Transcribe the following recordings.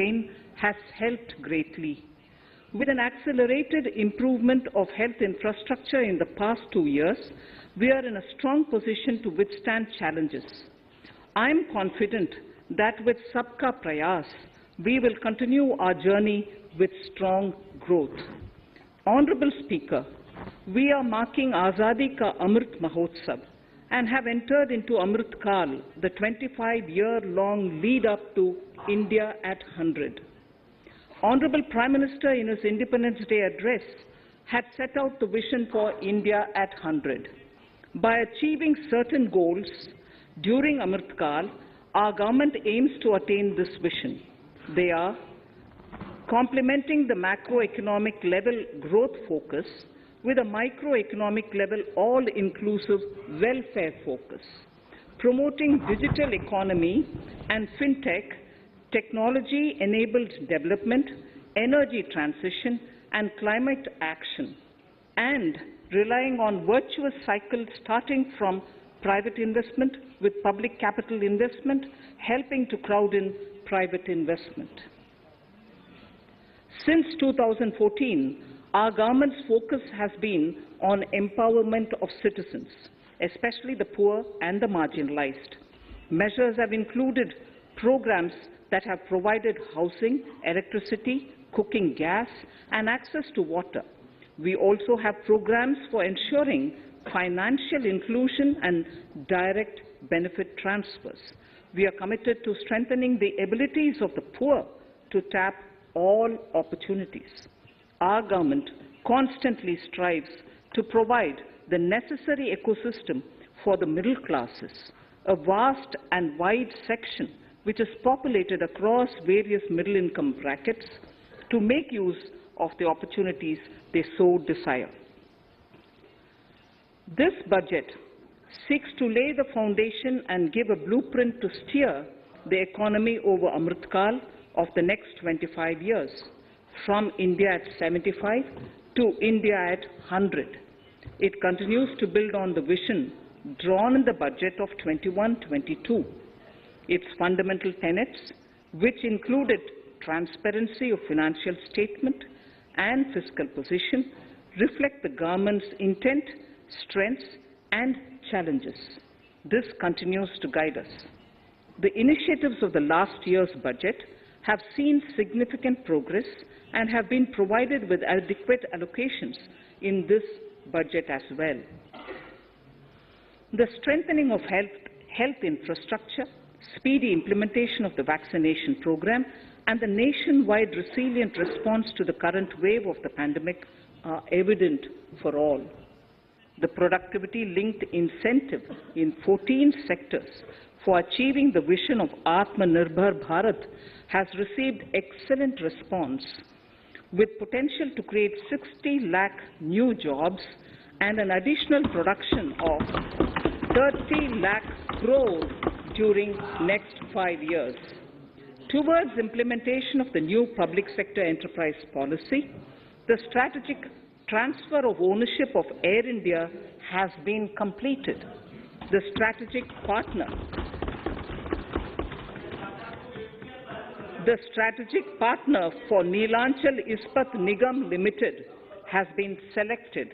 campaign has helped greatly. With an accelerated improvement of health infrastructure in the past 2 years, we are in a strong position to withstand challenges. I am confident that with Sabka Prayas, we will continue our journey with strong growth. Honorable Speaker, we are marking Azadi Ka Amrit Mahotsav and have entered into Amrit Kal, the 25-year-long lead up to India at 100. Honorable Prime Minister, in his Independence Day address, had set out the vision for India at 100. By achieving certain goals during Amrit Kal, our government aims to attain this vision. They are complementing the macroeconomic level growth focus with a microeconomic level all-inclusive welfare focus, promoting digital economy and fintech, technology-enabled development, energy transition, and climate action, and relying on virtuous cycles starting from private investment with public capital investment, helping to crowd in private investment. Since 2014, our government's focus has been on empowerment of citizens, especially the poor and the marginalized. Measures have included programs that have provided housing, electricity, cooking gas, and access to water. We also have programs for ensuring financial inclusion and direct benefit transfers. We are committed to strengthening the abilities of the poor to tap all opportunities. Our government constantly strives to provide the necessary ecosystem for the middle classes, a vast and wide section which is populated across various middle-income brackets, to make use of the opportunities they so desire. This budget seeks to lay the foundation and give a blueprint to steer the economy over Amrit Kal of the next 25 years, from India at 75 to India at 100. It continues to build on the vision drawn in the budget of 21-22. Its fundamental tenets, which included transparency of financial statement and fiscal position, reflect the government's intent, strengths, and challenges. This continues to guide us. The initiatives of the last year's budget have seen significant progress and have been provided with adequate allocations in this budget as well. The strengthening of health infrastructure, speedy implementation of the vaccination program, and the nationwide resilient response to the current wave of the pandemic are evident for all. The productivity-linked incentive in 14 sectors for achieving the vision of Atmanirbhar Bharat has received excellent response, with potential to create 60 lakh new jobs and an additional production of 30 lakh crore during next 5 years. Towards implementation of the new public sector enterprise policy, the strategic transfer of ownership of Air India has been completed. The strategic partner for Neelanchal Ispat Nigam Limited has been selected.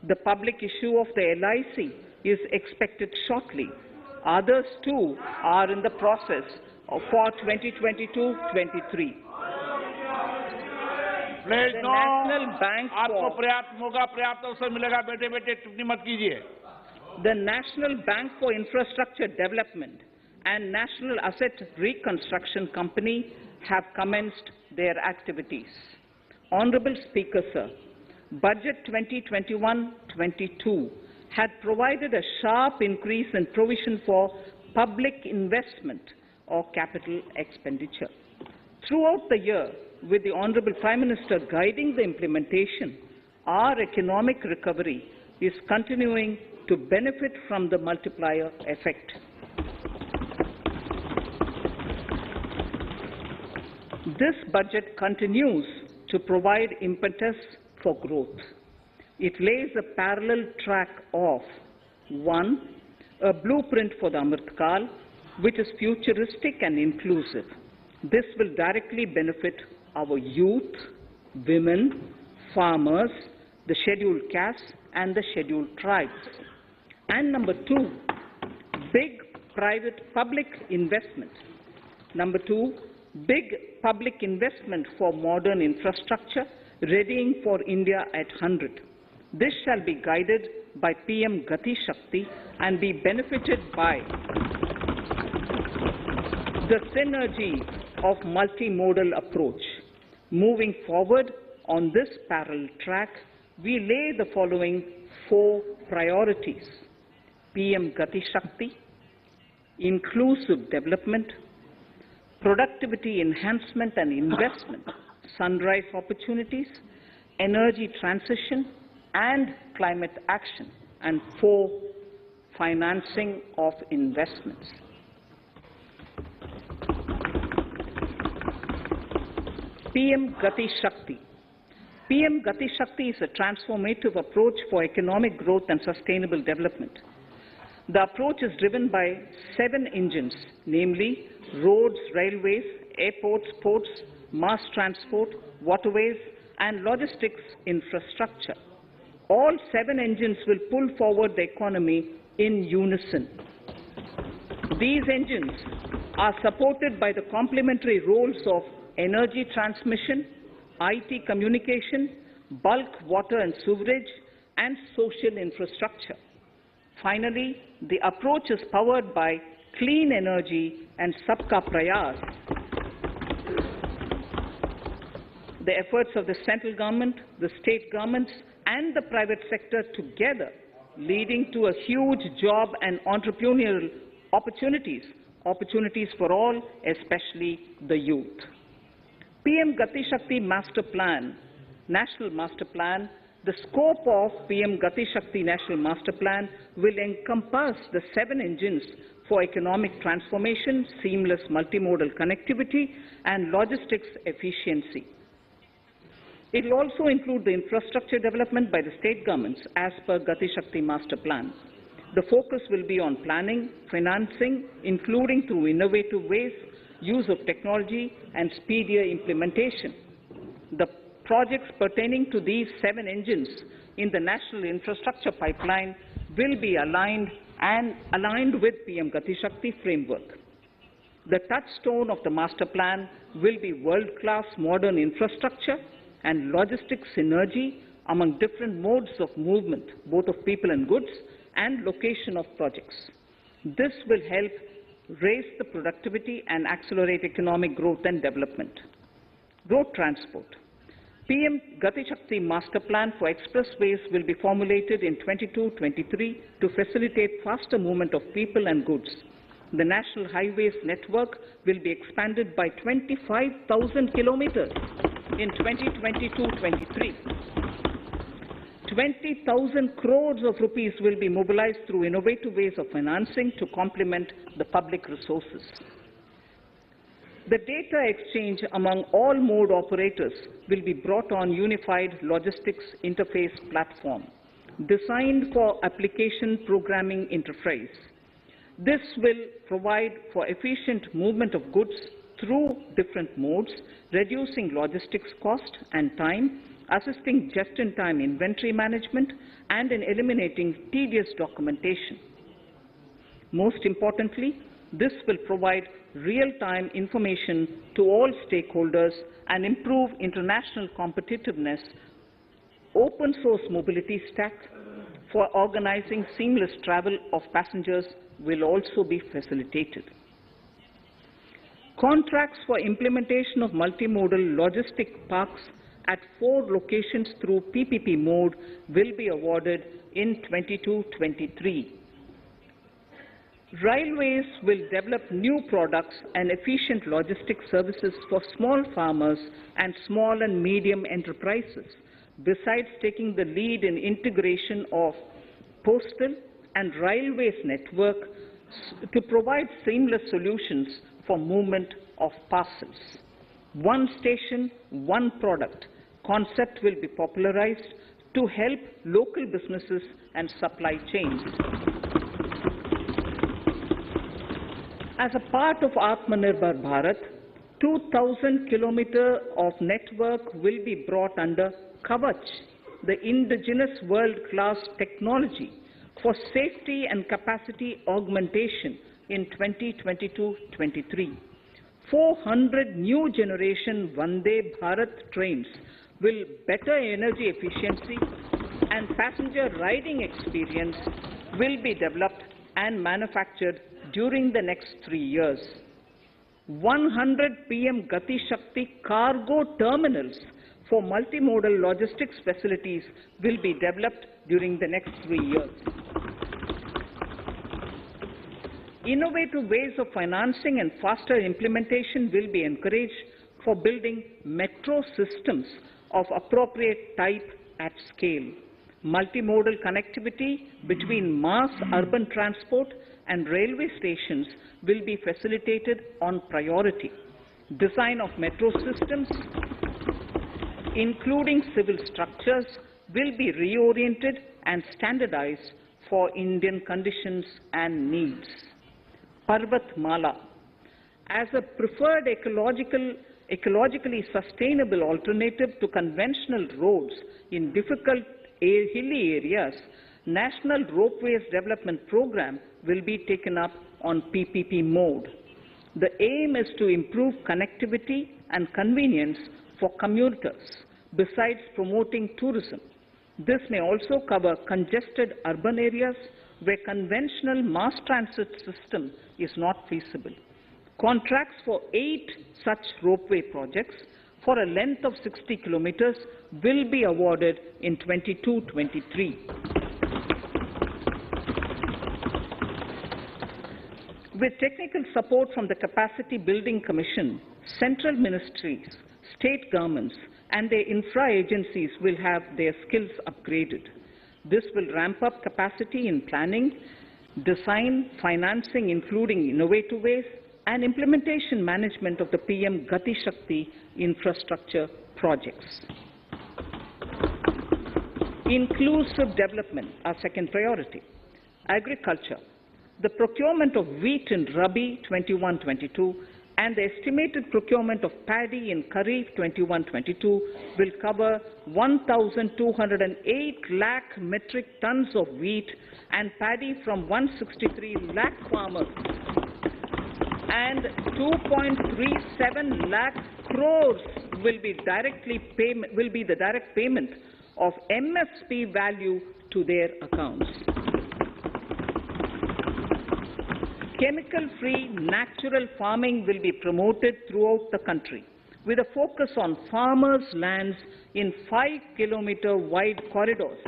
The public issue of the LIC is expected shortly. Others too are in the process for 2022-23. Please The no. National Bank आपको for पर्याप्त मौका पर्याप्त अवसर मिलेगा बेटे बेटे टिप्पणी मत कीजिए. the National Bank for Infrastructure Development and National Asset Reconstruction Company have commenced their activities. Honorable Speaker, sir, Budget 2021-22 had provided a sharp increase in provision for public investment or capital expenditure. Throughout the year, with the Honorable Prime Minister guiding the implementation, our economic recovery is continuing to benefit from the multiplier effect. This budget continues to provide impetus for growth. It lays a parallel track of 1. A blueprint for the Amrit Kal, which is futuristic and inclusive. This will directly benefit our youth, women, farmers, the scheduled castes, and the scheduled tribes. And number two, big public investment. Number two, big public investment for modern infrastructure, readying for India at 100. This shall be guided by PM Gati Shakti and be benefited by the synergy of multimodal approach. Moving forward on this parallel track, we lay the following 4 priorities: PM Gati Shakti, inclusive development, productivity enhancement and investment, sunrise opportunities, energy transition, and climate action, and 4, financing of investments. PM Gati Shakti. PM Gati Shakti is a transformative approach for economic growth and sustainable development. The approach is driven by 7 engines, namely roads, railways, airports, ports, mass transport, waterways, and logistics infrastructure. All 7 engines will pull forward the economy in unison. These engines are supported by the complementary roles of energy transmission, IT communication, bulk water and sewerage, and social infrastructure. Finally, the approach is powered by clean energy and Sabka Prayas. The efforts of the central government, the state governments, and the private sector together, leading to a huge job and entrepreneurial opportunities for all, especially the youth. PM Gati Shakti Master Plan, National Master Plan. The scope of PM Gati Shakti National Master Plan will encompass the 7 engines for economic transformation, seamless multimodal connectivity, and logistics efficiency. It will also include the infrastructure development by the state governments as per Gati Shakti Master Plan. The focus will be on planning, financing, including through innovative ways, use of technology, and speedier implementation. The projects pertaining to these 7 engines in the national infrastructure pipeline will be aligned with PM Gati Shakti framework. The touchstone of the master plan will be world-class modern infrastructure and logistics synergy among different modes of movement, both of people and goods, and location of projects. This will help raise the productivity and accelerate economic growth and development. Road transport. PM Gati Shakti Master Plan for expressways will be formulated in 22-23 to facilitate faster movement of people and goods. The national highways network will be expanded by 25,000 kilometers in 2022-23. 20,000 crores of rupees will be mobilized through innovative ways of financing to complement the public resources. The data exchange among all mode operators will be brought on unified logistics interface platform, designed for application programming interface. This will provide for efficient movement of goods through different modes, reducing logistics cost and time, assisting just-in-time inventory management, and in eliminating tedious documentation. Most importantly, this will provide real-time information to all stakeholders and improve international competitiveness. Open source mobility stack for organizing seamless travel of passengers will also be facilitated. Contracts for implementation of multimodal logistic parks at 4 locations through PPP mode will be awarded in 22-23. Railways will develop new products and efficient logistics services for small farmers and small and medium enterprises, besides taking the lead in integration of postal and railways network to provide seamless solutions for movement of parcels. One station, one product concept will be popularized to help local businesses and supply chains. As a part of Atmanirbhar Bharat, 2,000 kilometers of network will be brought under Kavach, the indigenous world-class technology for safety and capacity augmentation in 2022-23. 400 new generation Vande Bharat trains will better energy efficiency and passenger riding experience will be developed and manufactured during the next 3 years. 100 PM Gati Shakti cargo terminals for multimodal logistics facilities will be developed during the next 3 years. Innovative ways of financing and faster implementation will be encouraged for building metro systems of appropriate type at scale. Multimodal connectivity between mass urban transport and railway stations will be facilitated on priority. Design of metro systems, including civil structures, will be reoriented and standardized for Indian conditions and needs. Parvat Mala, as a preferred ecologically sustainable alternative to conventional roads in difficult hilly areas, National Ropeways Development Program will be taken up on PPP mode. The aim is to improve connectivity and convenience for commuters, besides promoting tourism. This may also cover congested urban areas where conventional mass transit system is not feasible. Contracts for 8 such ropeway projects for a length of 60 kilometers will be awarded in 22-23. With technical support from the Capacity Building Commission, central ministries, state governments, and their infra agencies will have their skills upgraded. This will ramp up capacity in planning, design, financing, including innovative ways, and implementation management of the PM Gati Shakti infrastructure projects. Inclusive development, our second priority. Agriculture. The procurement of wheat in Rabi 21-22 and the estimated procurement of paddy in Kharif 21-22 will cover 1,208 lakh metric tons of wheat and paddy from 163 lakh farmers, and 2.37 lakh crores will be the direct payment of MSP value to their accounts. Chemical-free natural farming will be promoted throughout the country, with a focus on farmers' lands in 5-kilometer wide corridors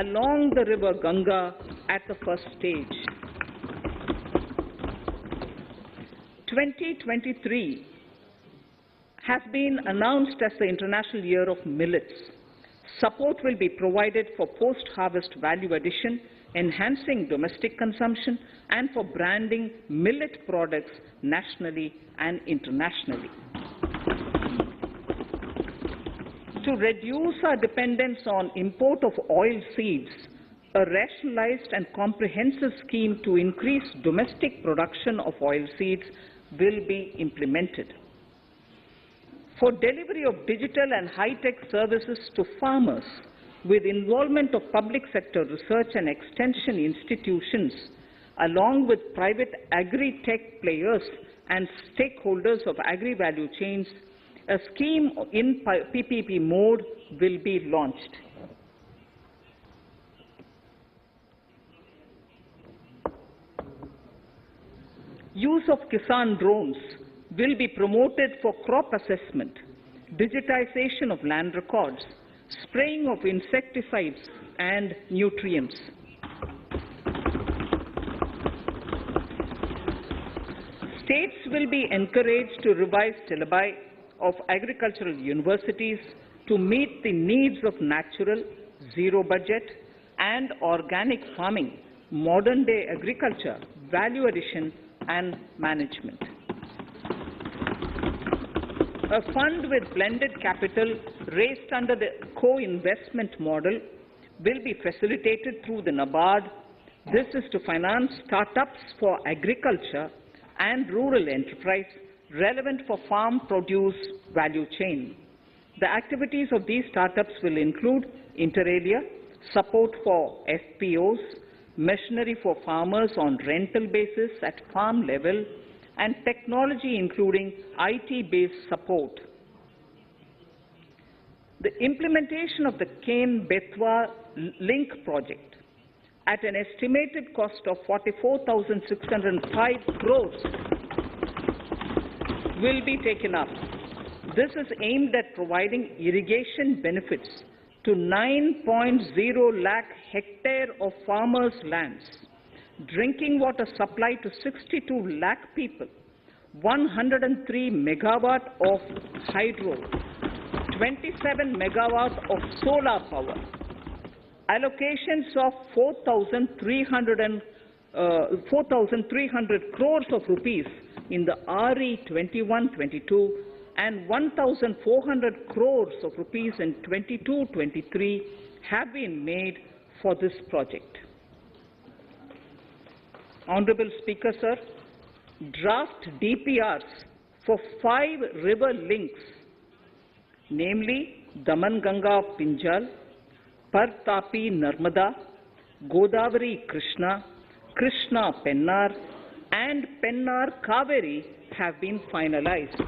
along the river Ganga at the first stage. 2023 has been announced as the International Year of Millets. Support will be provided for post-harvest value addition, enhancing domestic consumption, and for branding millet products nationally and internationally. To reduce our dependence on import of oil seeds, a rationalized and comprehensive scheme to increase domestic production of oil seeds will be implemented. For delivery of digital and high-tech services to farmers, with involvement of public sector research and extension institutions, along with private agri-tech players and stakeholders of agri-value chains, a scheme in PPP mode will be launched. Use of Kisan drones will be promoted for crop assessment, digitization of land records, spraying of insecticides and nutrients. States will be encouraged to revise syllabi of agricultural universities to meet the needs of natural, zero budget, and organic farming, modern day agriculture, value addition, and management. A fund with blended capital raised under the co-investment model will be facilitated through the NABARD. This is to finance startups for agriculture and rural enterprise relevant for farm produce value chain. The activities of these startups will include inter alia, support for FPOs, machinery for farmers on rental basis at farm level, and technology including IT-based support. The implementation of the Kane-Betwa link project at an estimated cost of 44,605 crores will be taken up. This is aimed at providing irrigation benefits to 9.0 lakh hectare of farmers' lands, drinking water supply to 62 lakh people, 103 megawatt of hydro, 27 megawatt of solar power, allocations of 4,300 crores of rupees in the RE 21-22 and 1,400 crores of rupees in 22-23 have been made for this project. Honorable Speaker, sir, draft DPRs for 5 river links, namely Daman-Ganga Pinjal, Par-Tapi Narmada, Godavari Krishna, Krishna Pennar, and Pennar Kaveri have been finalized.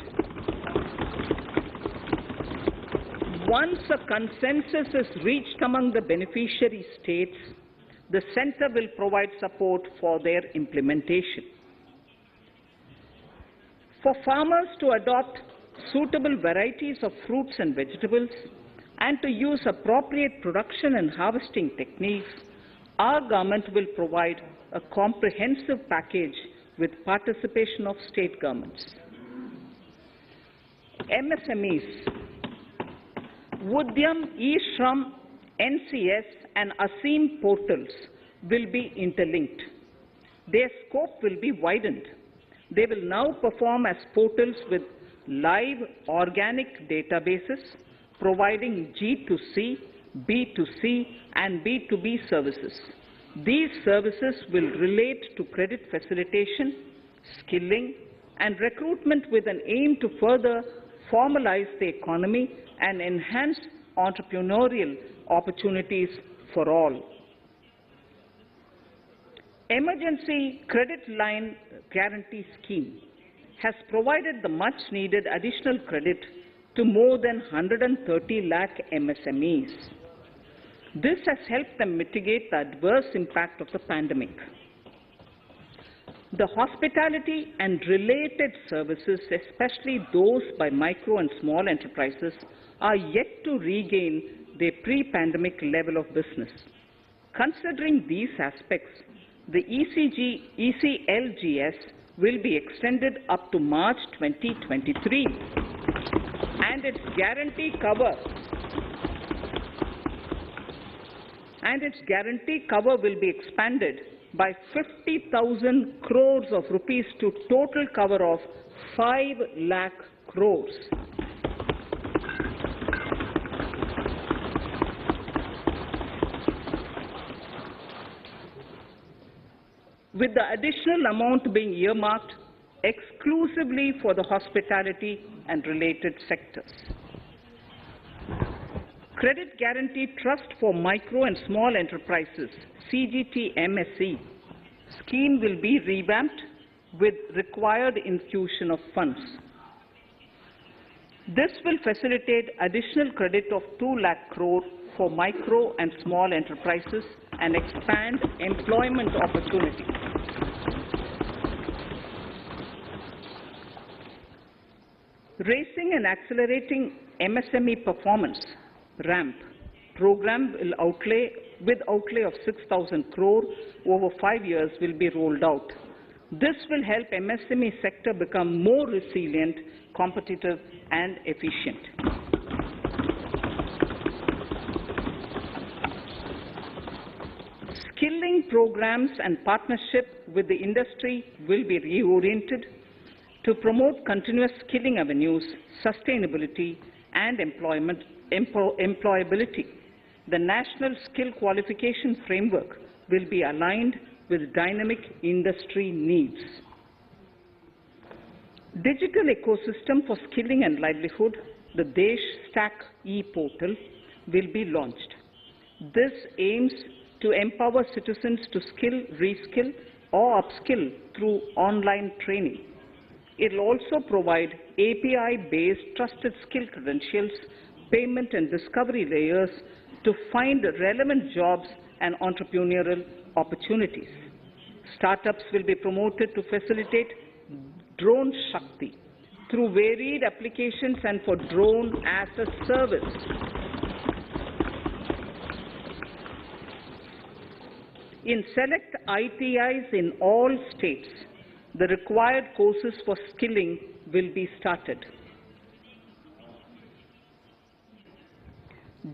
Once a consensus is reached among the beneficiary states, the Centre will provide support for their implementation. For farmers to adopt suitable varieties of fruits and vegetables and to use appropriate production and harvesting techniques, our government will provide a comprehensive package with participation of state governments. MSMEs, Udyam, eShram, NCS and ASEEM portals will be interlinked. Their scope will be widened. They will now perform as portals with live organic databases, providing G2C, B2C and B2B services. These services will relate to credit facilitation, skilling and recruitment with an aim to further formalize the economy and enhance entrepreneurial opportunities for all. Emergency Credit Line Guarantee Scheme has provided the much-needed additional credit to more than 130 lakh MSMEs. This has helped them mitigate the adverse impact of the pandemic. The hospitality and related services, especially those by micro and small enterprises, are yet to regain their pre-pandemic level of business. Considering these aspects, the ECLGS will be extended up to March 2023, and its guarantee cover will be expanded by 50,000 crores of rupees to total cover of 5 lakh crores. With the additional amount being earmarked exclusively for the hospitality and related sectors. Credit Guarantee Trust for Micro and Small Enterprises, CGT-MSE, scheme will be revamped with required infusion of funds. This will facilitate additional credit of 2 lakh crore for micro and small enterprises and expand employment opportunities. Raising and Accelerating MSME Performance, RAMP, program will outlay of 6,000 crore over 5 years will be rolled out. This will help MSME sector become more resilient, competitive and efficient. Skilling programs and partnership with the industry will be reoriented to promote continuous skilling avenues, sustainability and employability. The National Skill Qualification Framework will be aligned with dynamic industry needs. Digital ecosystem for skilling and livelihood, the Desh Stack e-portal, will be launched. This aims to empower citizens to skill, reskill, or upskill through online training. It will also provide API-based trusted skill credentials, payment and discovery layers to find relevant jobs and entrepreneurial opportunities. Startups will be promoted to facilitate Drone Shakti through varied applications and for drone as a service. In select ITIs in all states, the required courses for skilling will be started.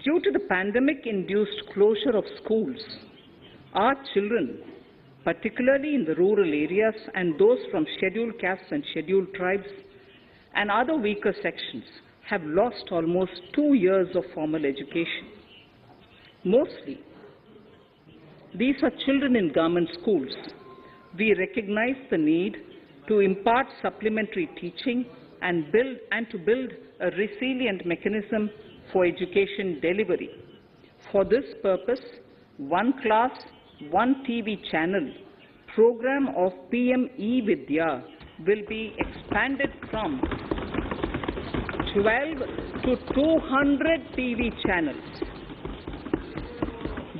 Due to the pandemic-induced closure of schools, our children, particularly in the rural areas and those from scheduled castes and scheduled tribes and other weaker sections, have lost almost 2 years of formal education. Mostly, these are children in government schools. We recognize the need to impart supplementary teaching and to build a resilient mechanism for education delivery. For this purpose, One Class, One TV channel program of PM E-Vidya will be expanded from 12 to 200 TV channels.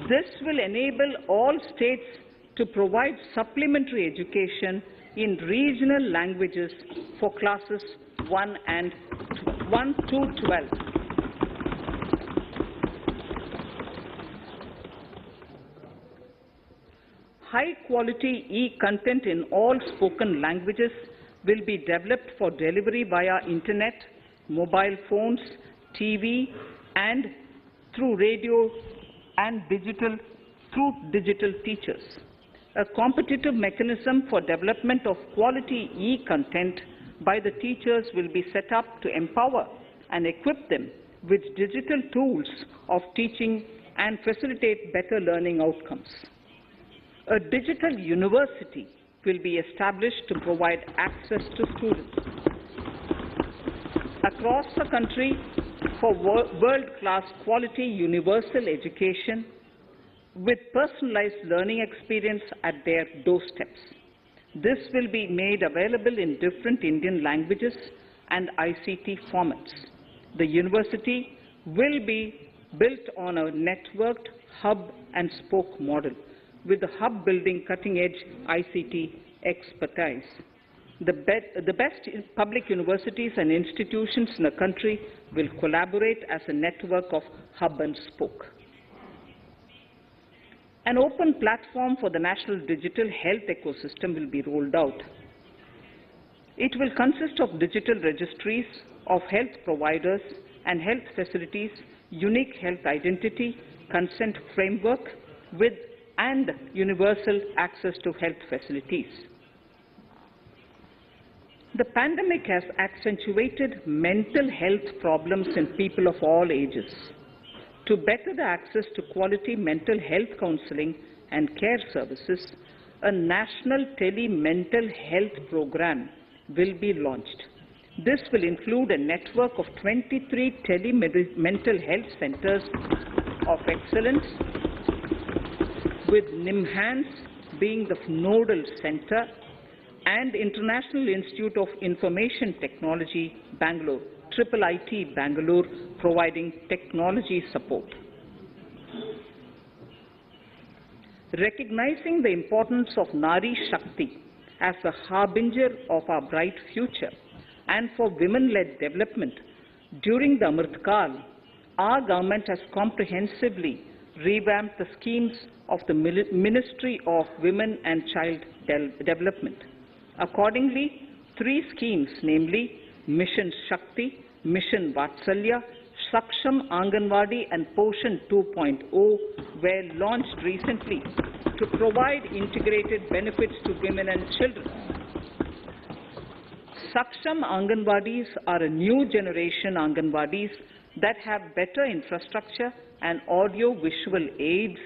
This will enable all states to provide supplementary education in regional languages for classes 1 to 12. High-quality e-content in all spoken languages will be developed for delivery via internet, mobile phones, TV, and through radio and digital teachers. A competitive mechanism for development of quality e-content by the teachers will be set up to empower and equip them with digital tools of teaching and facilitate better learning outcomes. A digital university will be established to provide access to students across the country for world-class quality universal education with personalized learning experience at their doorsteps. This will be made available in different Indian languages and ICT formats. The university will be built on a networked hub and spoke model, with the hub building cutting-edge ICT expertise. The best public universities and institutions in the country will collaborate as a network of hub and spoke. An open platform for the national digital health ecosystem will be rolled out. It will consist of digital registries of health providers and health facilities, unique health identity, consent framework, and universal access to health facilities. The pandemic has accentuated mental health problems in people of all ages. To better the access to quality mental health counseling and care services, a national Tele mental health program will be launched. This will include a network of 23 Tele mental health centers of excellence, with NIMHANS being the nodal center, and International Institute of Information Technology, Bangalore, IIIT Bangalore, providing technology support. Recognizing the importance of Nari Shakti as the harbinger of our bright future and for women-led development, during the Amritkal, our government has comprehensively revamped the schemes of the Ministry of Women and Child Development. Accordingly, 3 schemes, namely Mission Shakti, Mission Vatsalya, Saksham Anganwadi and Poshan 2.0 were launched recently to provide integrated benefits to women and children. Saksham Anganwadis are a new generation Anganwadis that have better infrastructure and audio-visual aids,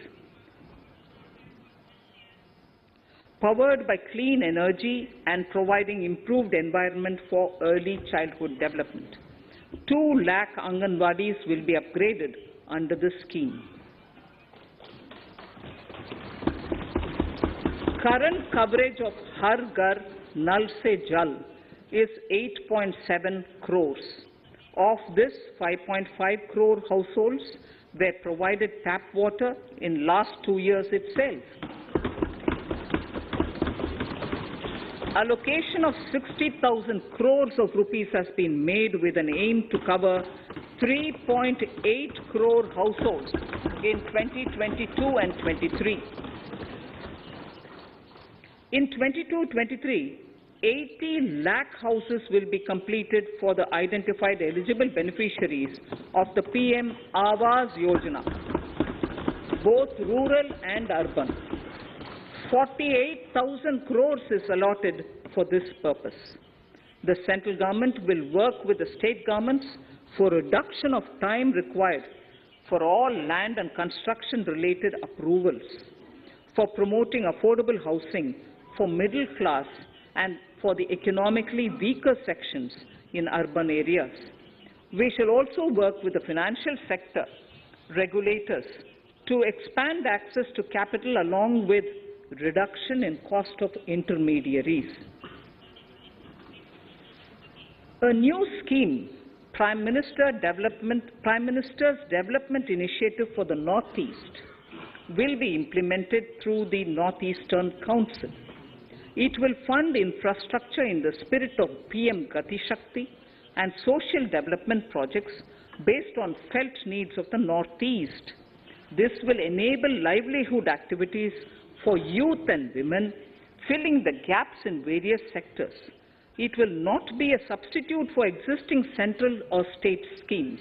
powered by clean energy and providing improved environment for early childhood development. 2 lakh Anganwadis will be upgraded under this scheme. Current coverage of Har Ghar Nal Se Jal is 8.7 crores. Of this, 5.5 crore households were provided tap water in last 2 years itself. Allocation of 60,000 crores of rupees has been made with an aim to cover 3.8 crore households in 2022 and 23. In 22-23, 80 lakh houses will be completed for the identified eligible beneficiaries of the PM Awas Yojana, both rural and urban. 48,000 crores is allotted for this purpose. The central government will work with the state governments for reduction of time required for all land and construction-related approvals, for promoting affordable housing for middle class and for the economically weaker sections in urban areas. We shall also work with the financial sector, regulators, to expand access to capital along with reduction in cost of intermediaries. A new scheme, Prime Minister's Development Initiative for the Northeast, will be implemented through the Northeastern Council. It will fund infrastructure in the spirit of PM Gati Shakti and social development projects based on felt needs of the Northeast. This will enable livelihood activities for youth and women, filling the gaps in various sectors. It will not be a substitute for existing central or state schemes.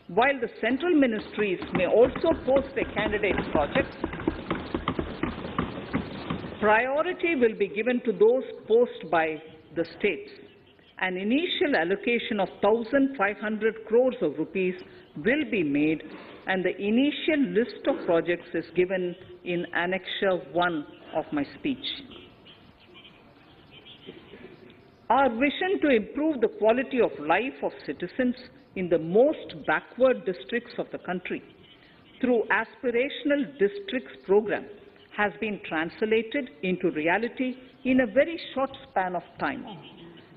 While the central ministries may also post their candidate projects, priority will be given to those posted by the states. An initial allocation of 1,500 crores of rupees will be made, and the initial list of projects is given in Annexure 1 of my speech. Our vision to improve the quality of life of citizens in the most backward districts of the country through Aspirational Districts program has been translated into reality in a very short span of time.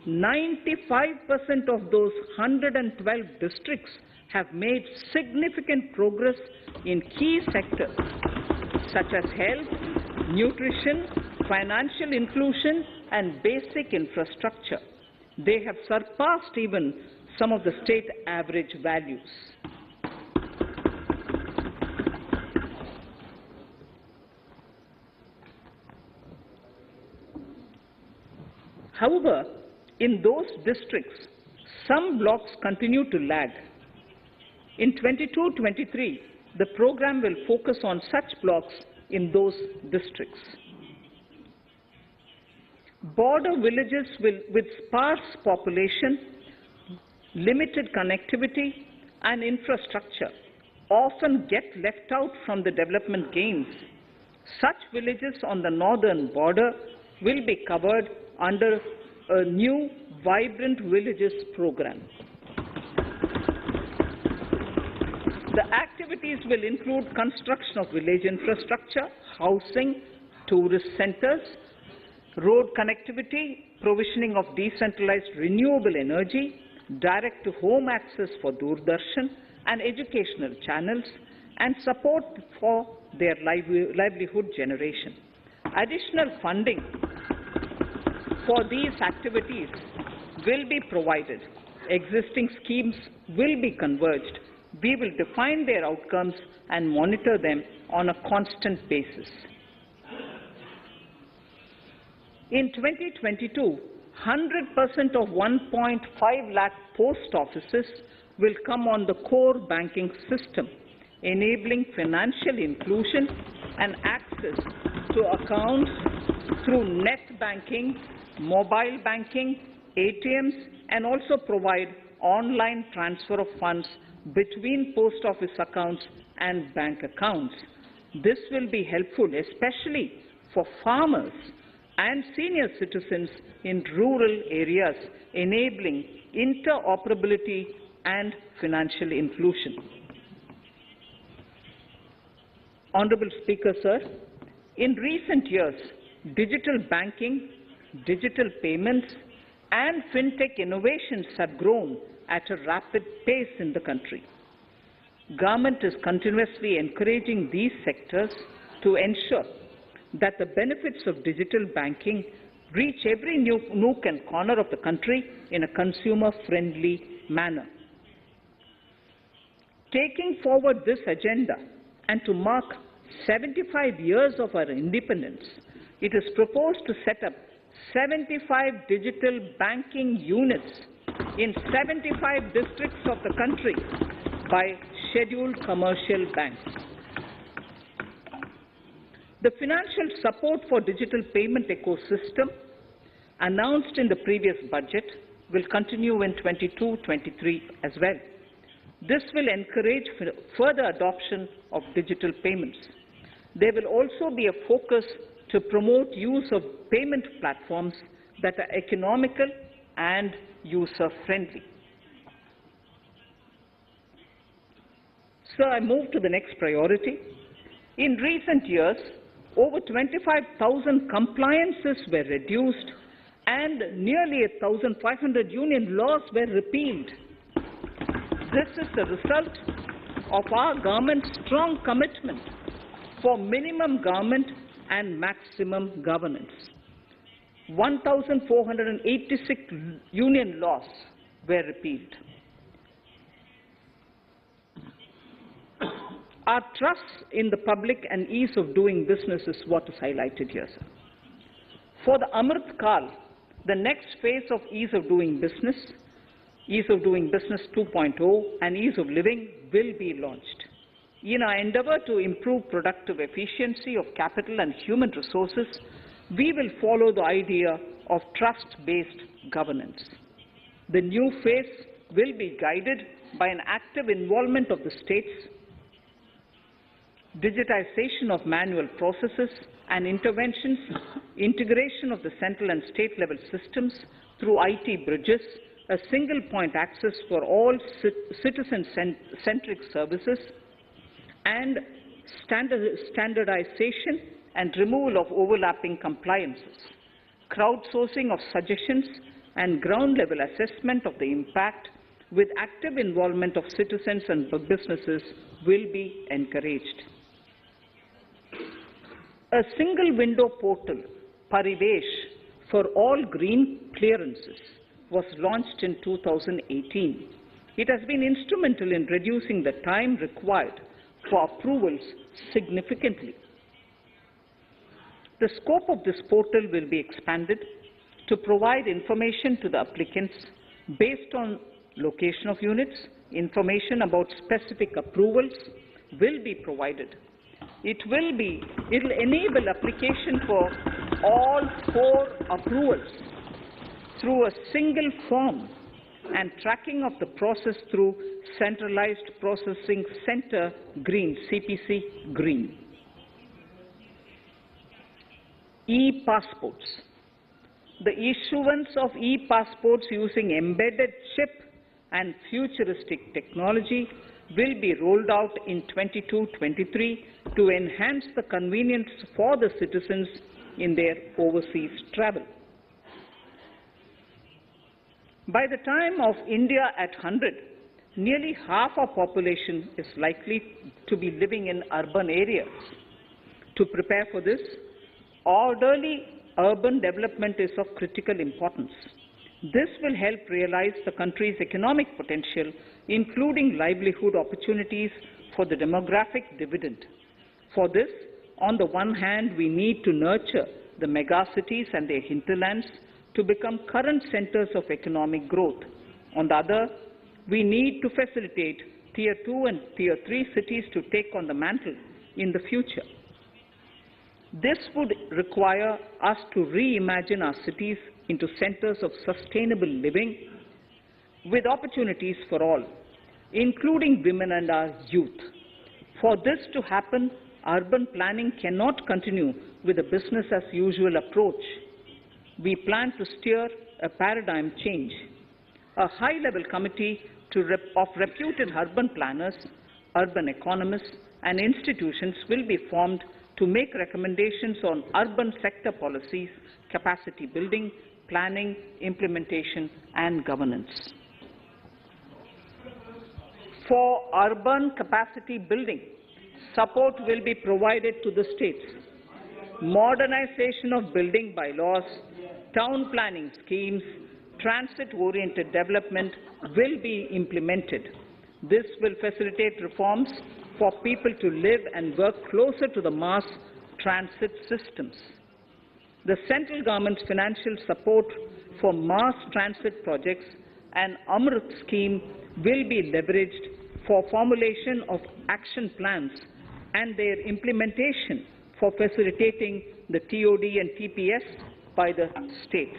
95% of those 112 districts have made significant progress in key sectors such as health, nutrition, financial inclusion, and basic infrastructure. They have surpassed even some of the state average values. However, in those districts, some blocks continue to lag. In 22-23, the program will focus on such blocks in those districts. Border villages with sparse population, limited connectivity, and infrastructure often get left out from the development gains. Such villages on the northern border will be covered under a new Vibrant Villages program. The activities will include construction of village infrastructure, housing, tourist centers, road connectivity, provisioning of decentralized renewable energy, direct-to-home access for Doordarshan and educational channels, and support for their livelihood generation. Additional funding for these activities will be provided. Existing schemes will be converged. We will define their outcomes and monitor them on a constant basis. In 2022, 100% of 1.5 lakh post offices will come on the core banking system, enabling financial inclusion and access to accounts through net banking, mobile banking, ATMs, and also provide online transfer of funds between post office accounts and bank accounts. This will be helpful, especially for farmers and senior citizens in rural areas, enabling interoperability and financial inclusion. Honorable Speaker, sir, in recent years, digital banking, digital payments, and fintech innovations have grown at a rapid pace in the country. Government is continuously encouraging these sectors to ensure that the benefits of digital banking reach every nook and corner of the country in a consumer-friendly manner. Taking forward this agenda and to mark 75 years of our independence, it is proposed to set up 75 digital banking units in 75 districts of the country by scheduled commercial banks. The financial support for digital payment ecosystem announced in the previous budget will continue in 22-23 as well. This will encourage further adoption of digital payments. There will also be a focus to promote use of payment platforms that are economical and user-friendly. So I move to the next priority. In recent years, over 25,000 compliances were reduced and nearly 1,500 union laws were repealed. This is the result of our government's strong commitment for minimum government and maximum governance. 1,486 union laws were repealed. Our trust in the public and ease of doing business is what is highlighted here, sir. For the Amrit Kal, the next phase of ease of doing business 2.0 and ease of living will be launched. In our endeavor to improve productive efficiency of capital and human resources, we will follow the idea of trust-based governance. The new phase will be guided by an active involvement of the states, digitization of manual processes and interventions, integration of the central and state level systems through IT bridges, a single point access for all citizen-centric services, and standardization and removal of overlapping compliances, crowdsourcing of suggestions and ground-level assessment of the impact with active involvement of citizens and businesses will be encouraged. A single window portal, Parivesh, for all green clearances was launched in 2018. It has been instrumental in reducing the time required for approvals significantly. The scope of this portal will be expanded to provide information to the applicants based on location of units. Information about specific approvals will be provided. It will enable application for all 4 approvals through a single form and tracking of the process through Centralized Processing Center Green, CPC Green. E-passports. The issuance of e-passports using embedded chip and futuristic technology will be rolled out in 22-23 to enhance the convenience for the citizens in their overseas travel. By the time of India at 100, nearly half our population is likely to be living in urban areas. To prepare for this, orderly urban development is of critical importance. This will help realize the country's economic potential, including livelihood opportunities for the demographic dividend. For this, on the one hand, we need to nurture the megacities and their hinterlands to become current centers of economic growth. On the other, we need to facilitate Tier 2 and Tier 3 cities to take on the mantle in the future. This would require us to reimagine our cities into centers of sustainable living with opportunities for all, including women and our youth. For this to happen, urban planning cannot continue with a business-as-usual approach. We plan to steer a paradigm change. A high-level committee of reputed urban planners, urban economists, and institutions will be formed to make recommendations on urban sector policies, capacity building, planning, implementation, and governance. For urban capacity building, support will be provided to the states. Modernization of building bylaws, town planning schemes, transit-oriented development will be implemented. This will facilitate reforms for people to live and work closer to the mass transit systems. The central government's financial support for mass transit projects and Amrit scheme will be leveraged for formulation of action plans and their implementation for facilitating the TOD and TPS by the states.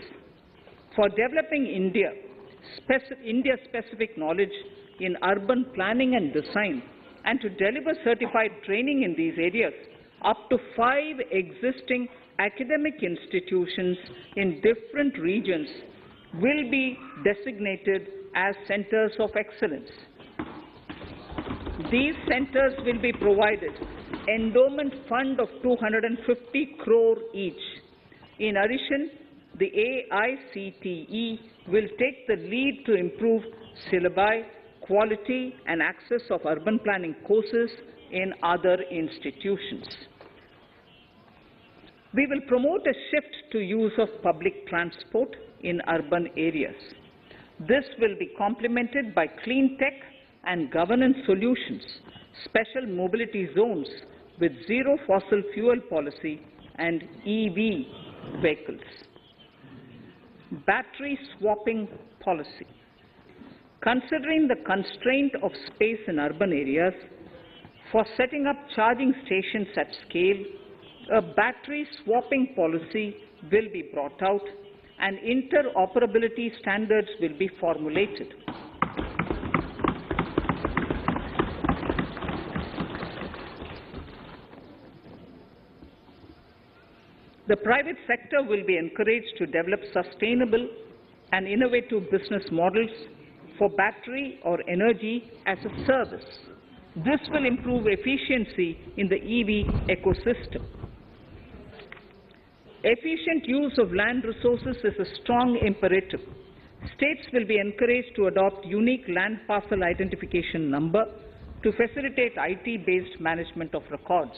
For developing India-specific knowledge in urban planning and design, and to deliver certified training in these areas, up to 5 existing academic institutions in different regions will be designated as centers of excellence. These centers will be provided endowment fund of 250 crore each. In addition, the AICTE will take the lead to improve syllabi, quality and access of urban planning courses in other institutions. We will promote a shift to use of public transport in urban areas. This will be complemented by clean tech and governance solutions, special mobility zones with zero fossil fuel policy and EV vehicles. Battery swapping policy. Considering the constraint of space in urban areas, for setting up charging stations at scale, a battery swapping policy will be brought out and interoperability standards will be formulated. The private sector will be encouraged to develop sustainable and innovative business models for battery or energy as a service. This will improve efficiency in the EV ecosystem. Efficient use of land resources is a strong imperative. States will be encouraged to adopt unique land parcel identification number to facilitate IT-based management of records.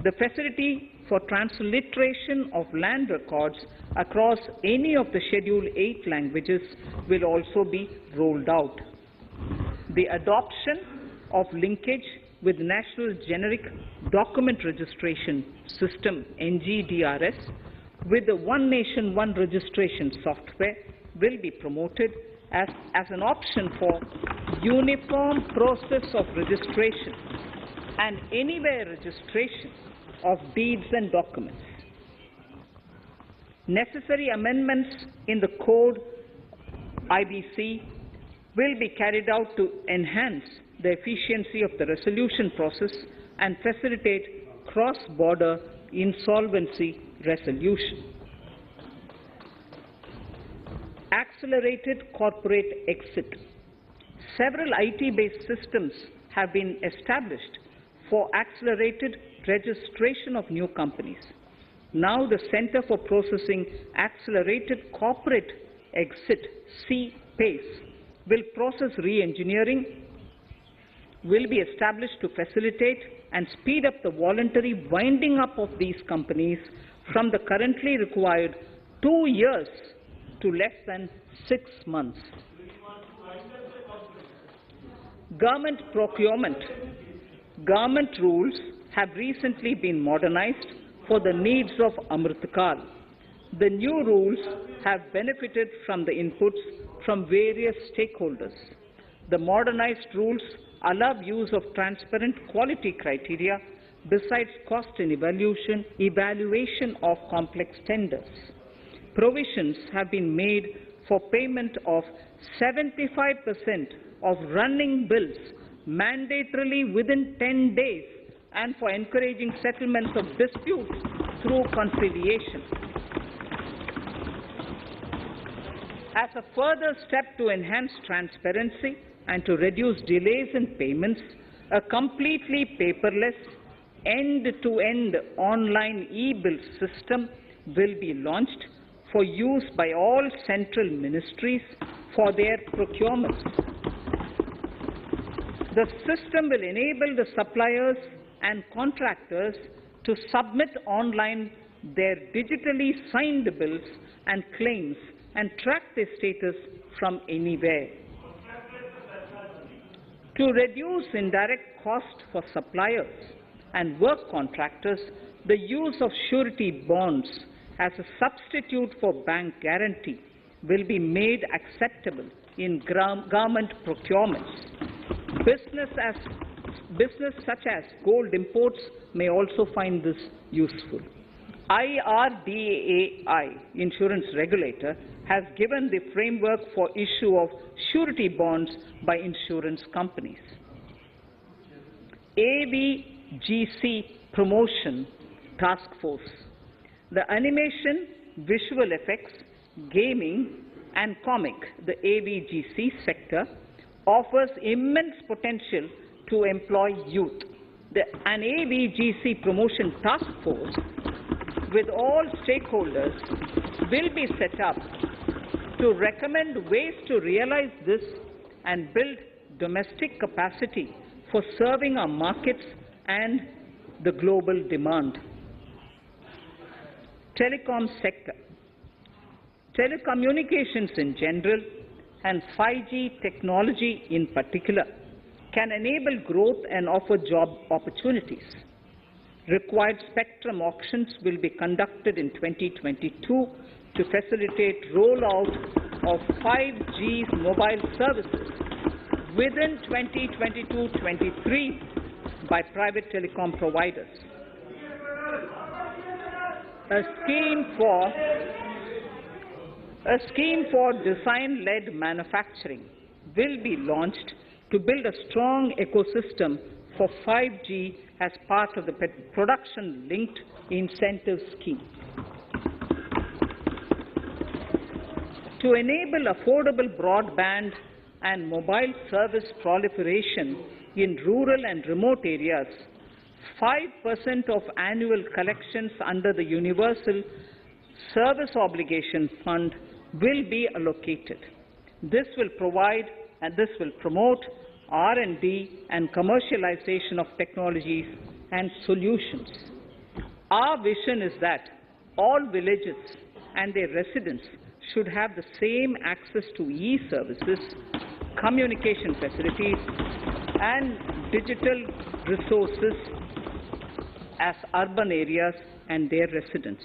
The facility for transliteration of land records across any of the Schedule 8 languages will also be rolled out. The adoption of linkage with National Generic Document Registration System, NGDRS, with the One Nation, One Registration software will be promoted as an option for uniform process of registration and anywhere registration of deeds and documents. Necessary amendments in the code IBC will be carried out to enhance the efficiency of the resolution process and facilitate cross-border insolvency resolution. Accelerated corporate exit. Several IT-based systems have been established for accelerated registration of new companies. Now the Center for Processing Accelerated Corporate Exit, CPACE, will process re-engineering, will be established to facilitate and speed up the voluntary winding up of these companies from the currently required 2 years to less than 6 months. Government procurement. Government rules have recently been modernized for the needs of Amritkal. The new rules have benefited from the inputs from various stakeholders. The modernized rules allow use of transparent quality criteria besides cost and evaluation of complex tenders. Provisions have been made for payment of 75% of running bills mandatorily within 10 days and for encouraging settlements of disputes through conciliation. As a further step to enhance transparency and to reduce delays in payments, a completely paperless, end-to-end online e-bill system will be launched for use by all central ministries for their procurements. The system will enable the suppliers and contractors to submit online their digitally signed bills and claims and track their status from anywhere. To reduce indirect cost for suppliers and work contractors, the use of surety bonds as a substitute for bank guarantee will be made acceptable in government procurements. Business such as gold imports may also find this useful. IRDAI, insurance regulator, has given the framework for issue of surety bonds by insurance companies. AVGC Promotion Task Force. The animation, visual effects, gaming and comic, the AVGC sector, offers immense potential to employ youth. An AVGC Promotion Task Force with all stakeholders will be set up to recommend ways to realize this and build domestic capacity for serving our markets and the global demand. Telecom sector. Telecommunications in general and 5G technology in particular can enable growth and offer job opportunities. Required spectrum auctions will be conducted in 2022 to facilitate rollout of 5G mobile services within 2022-23 by private telecom providers. A scheme for design-led manufacturing will be launched to build a strong ecosystem for 5G as part of the production-linked incentive scheme. To enable affordable broadband and mobile service proliferation in rural and remote areas, 5% of annual collections under the Universal Service Obligation Fund will be allocated. This will promote R&D and commercialization of technologies and solutions. Our vision is that all villages and their residents should have the same access to e-services, communication facilities, and digital resources as urban areas and their residents.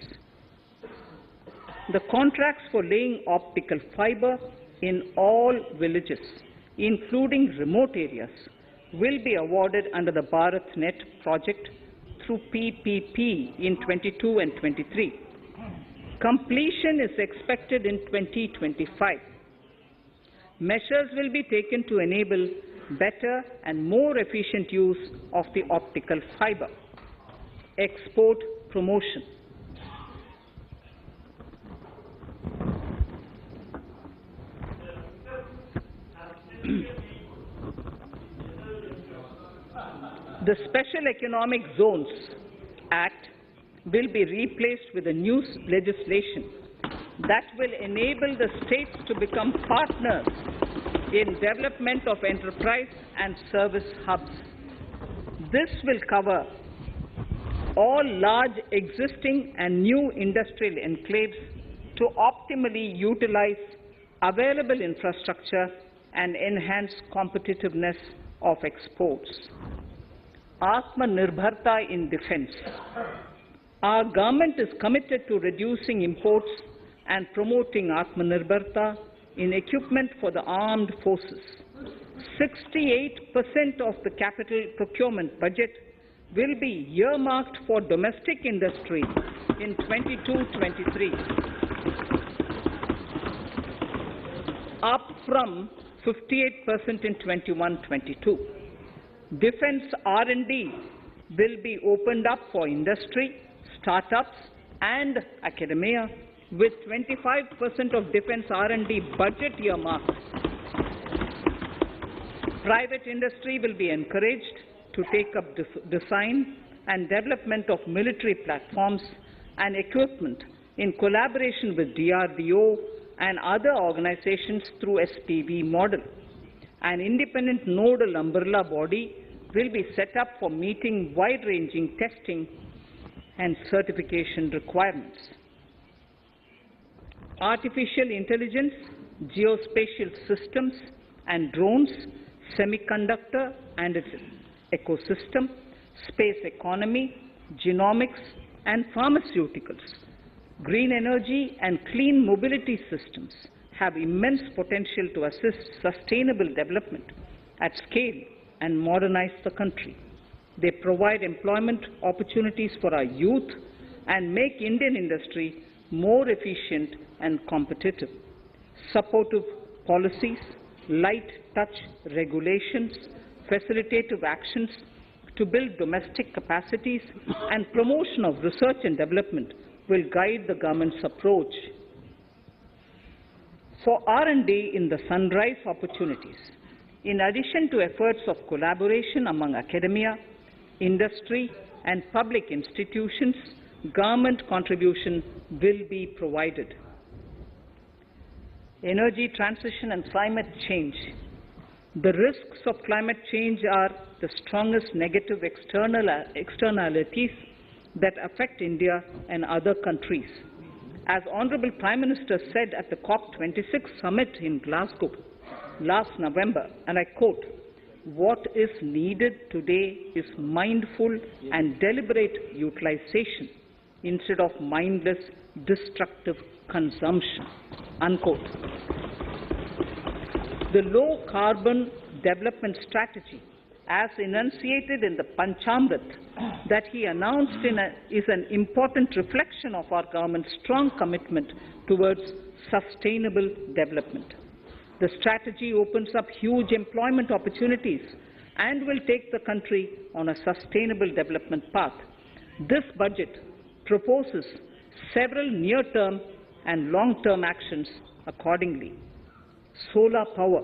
The contracts for laying optical fiber in all villages, including remote areas, will be awarded under the BharatNet project through PPP in 22 and 23. Completion is expected in 2025. Measures will be taken to enable better and more efficient use of the optical fiber. Export promotion. The Special Economic Zones Act will be replaced with a new legislation that will enable the states to become partners in development of enterprise and service hubs. This will cover all large existing and new industrial enclaves to optimally utilize available infrastructure and enhance competitiveness of exports. Atmanirbharta in defense. Our government is committed to reducing imports and promoting Atmanirbharta in equipment for the armed forces. 68% of the capital procurement budget will be earmarked for domestic industry in 22-23, up from 58% in 21-22. Defense R&D will be opened up for industry, startups and academia, with 25% of defense R&D budget earmarked. Private industry will be encouraged to take up design and development of military platforms and equipment in collaboration with DRDO and other organizations through SPV model. An independent nodal umbrella body will be set up for meeting wide-ranging testing and certification requirements. Artificial intelligence, geospatial systems and drones, semiconductor and its ecosystem, space economy, genomics and pharmaceuticals, green energy and clean mobility systems have immense potential to assist sustainable development at scale and modernize the country. They provide employment opportunities for our youth and make Indian industry more efficient and competitive. Supportive policies, light touch regulations, facilitative actions to build domestic capacities and promotion of research and development will guide the government's approach. For R&D in the sunrise opportunities, in addition to efforts of collaboration among academia, industry and public institutions, government contribution will be provided. Energy transition and climate change. The risks of climate change are the strongest negative externalities that affect India and other countries. As Honorable Prime Minister said at the COP26 summit in Glasgow last November, and I quote, "What is needed today is mindful and deliberate utilization instead of mindless, destructive consumption," unquote. The low-carbon development strategy, as enunciated in the Panchamrit that he announced is an important reflection of our government's strong commitment towards sustainable development. The strategy opens up huge employment opportunities and will take the country on a sustainable development path. This budget proposes several near-term and long-term actions accordingly. Solar power.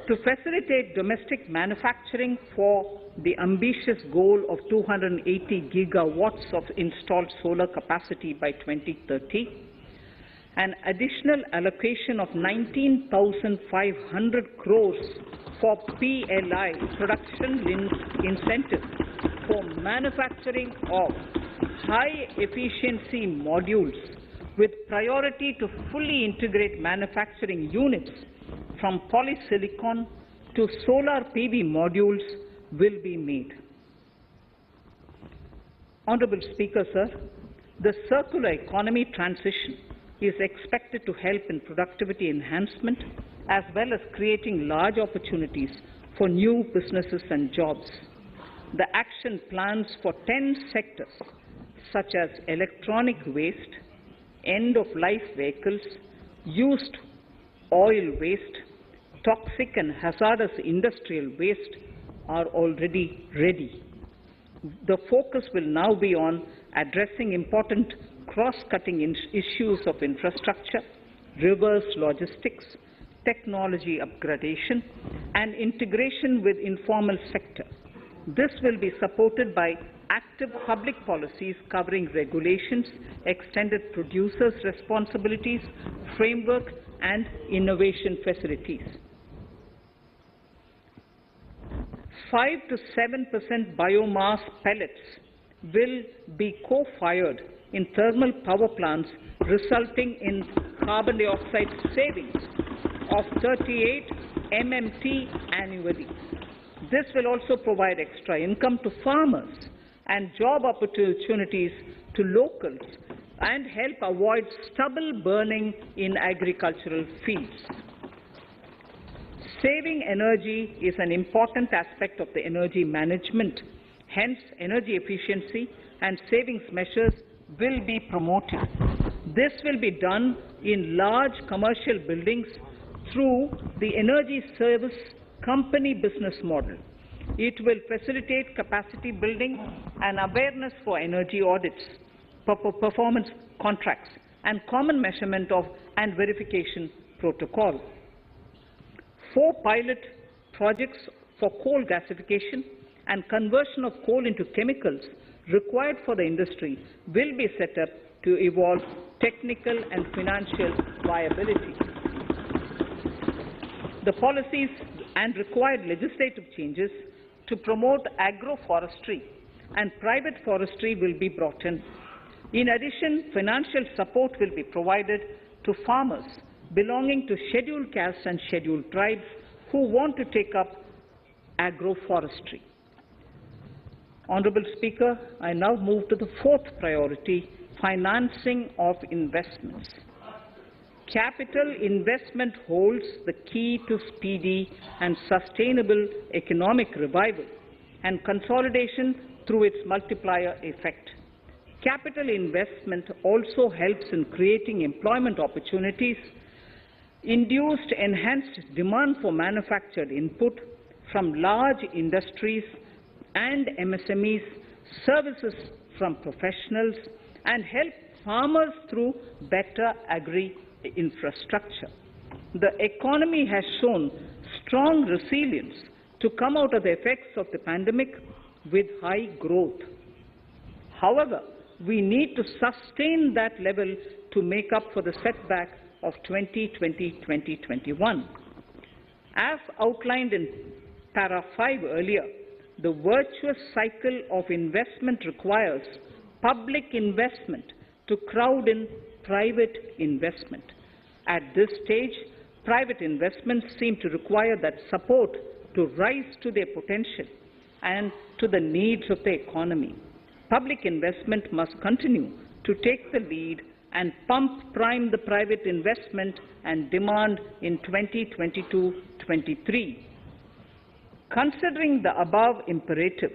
To facilitate domestic manufacturing for the ambitious goal of 280 gigawatts of installed solar capacity by 2030, an additional allocation of 19,500 crores for PLI, production-linked incentive, for manufacturing of high-efficiency modules with priority to fully integrate manufacturing units from polysilicon to solar PV modules will be made. Honorable Speaker, sir, the circular economy transition is expected to help in productivity enhancement as well as creating large opportunities for new businesses and jobs. The action plans for 10 sectors such as electronic waste, end-of-life vehicles, used oil waste, toxic and hazardous industrial waste are already ready. The focus will now be on addressing important cross-cutting issues of infrastructure, reverse logistics, technology upgradation, and integration with informal sector. This will be supported by active public policies covering regulations, extended producers' responsibilities, framework, and innovation facilities. 5 to 7% biomass pellets will be co-fired in thermal power plants, resulting in carbon dioxide savings of 38 MMT annually. This will also provide extra income to farmers and job opportunities to locals and help avoid stubble burning in agricultural fields. Saving energy is an important aspect of the energy management. Hence, energy efficiency and savings measures will be promoted. This will be done in large commercial buildings through the energy service company business model. It will facilitate capacity building and awareness for energy audits, performance contracts, and common measurement of and verification protocol. 4 pilot projects for coal gasification and conversion of coal into chemicals required for the industry will be set up to evolve technical and financial viability. The policies and required legislative changes to promote agroforestry and private forestry will be brought in. In addition, financial support will be provided to farmers belonging to scheduled castes and scheduled tribes who want to take up agroforestry. Honourable Speaker, I now move to the 4th priority, financing of investments. Capital investment holds the key to speedy and sustainable economic revival and consolidation through its multiplier effect. Capital investment also helps in creating employment opportunities, induced enhanced demand for manufactured input from large industries and MSMEs, services from professionals, and help farmers through better agri-infrastructure. The economy has shown strong resilience to come out of the effects of the pandemic with high growth. However, we need to sustain that level to make up for the setback of 2020-2021. As outlined in para 5 earlier, the virtuous cycle of investment requires public investment to crowd in private investment. At this stage, private investments seem to require that support to rise to their potential and to the needs of the economy. Public investment must continue to take the lead and prime the private investment and demand in 2022-23. Considering the above imperative,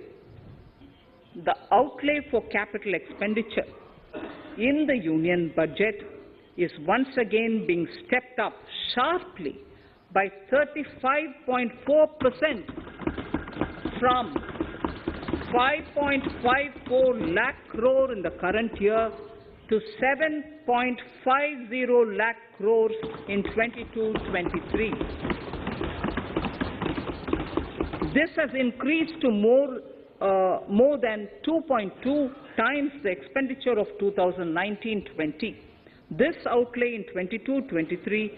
the outlay for capital expenditure in the Union budget is once again being stepped up sharply by 35.4% from 5.54 lakh crore in the current year to 7.50 lakh crores in 22-23. This has increased to more than 2.2 times the expenditure of 2019-20. This outlay in 22-23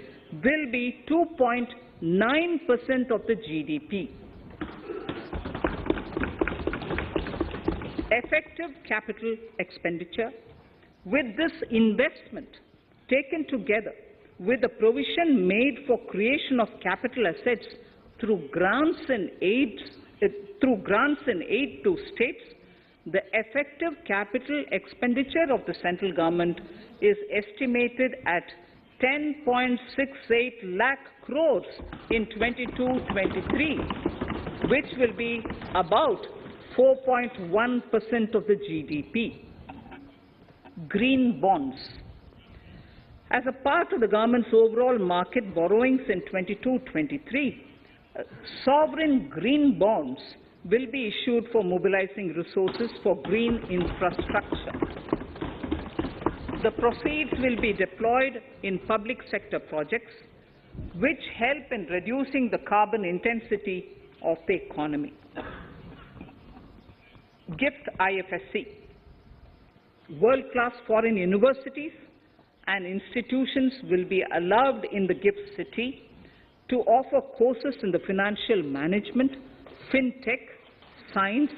will be 2.9% of the GDP. Effective capital expenditure. With this investment taken together with the provision made for creation of capital assets through grants and aid to states, the effective capital expenditure of the central government is estimated at 10.68 lakh crores in 22-23, which will be about 4.1% of the GDP. Green bonds. As a part of the government's overall market borrowings in 22-23, sovereign green bonds will be issued for mobilizing resources for green infrastructure. The proceeds will be deployed in public sector projects which help in reducing the carbon intensity of the economy. GIFT IFSC. World-class foreign universities and institutions will be allowed in the GIFT city to offer courses in the financial management, fintech, science,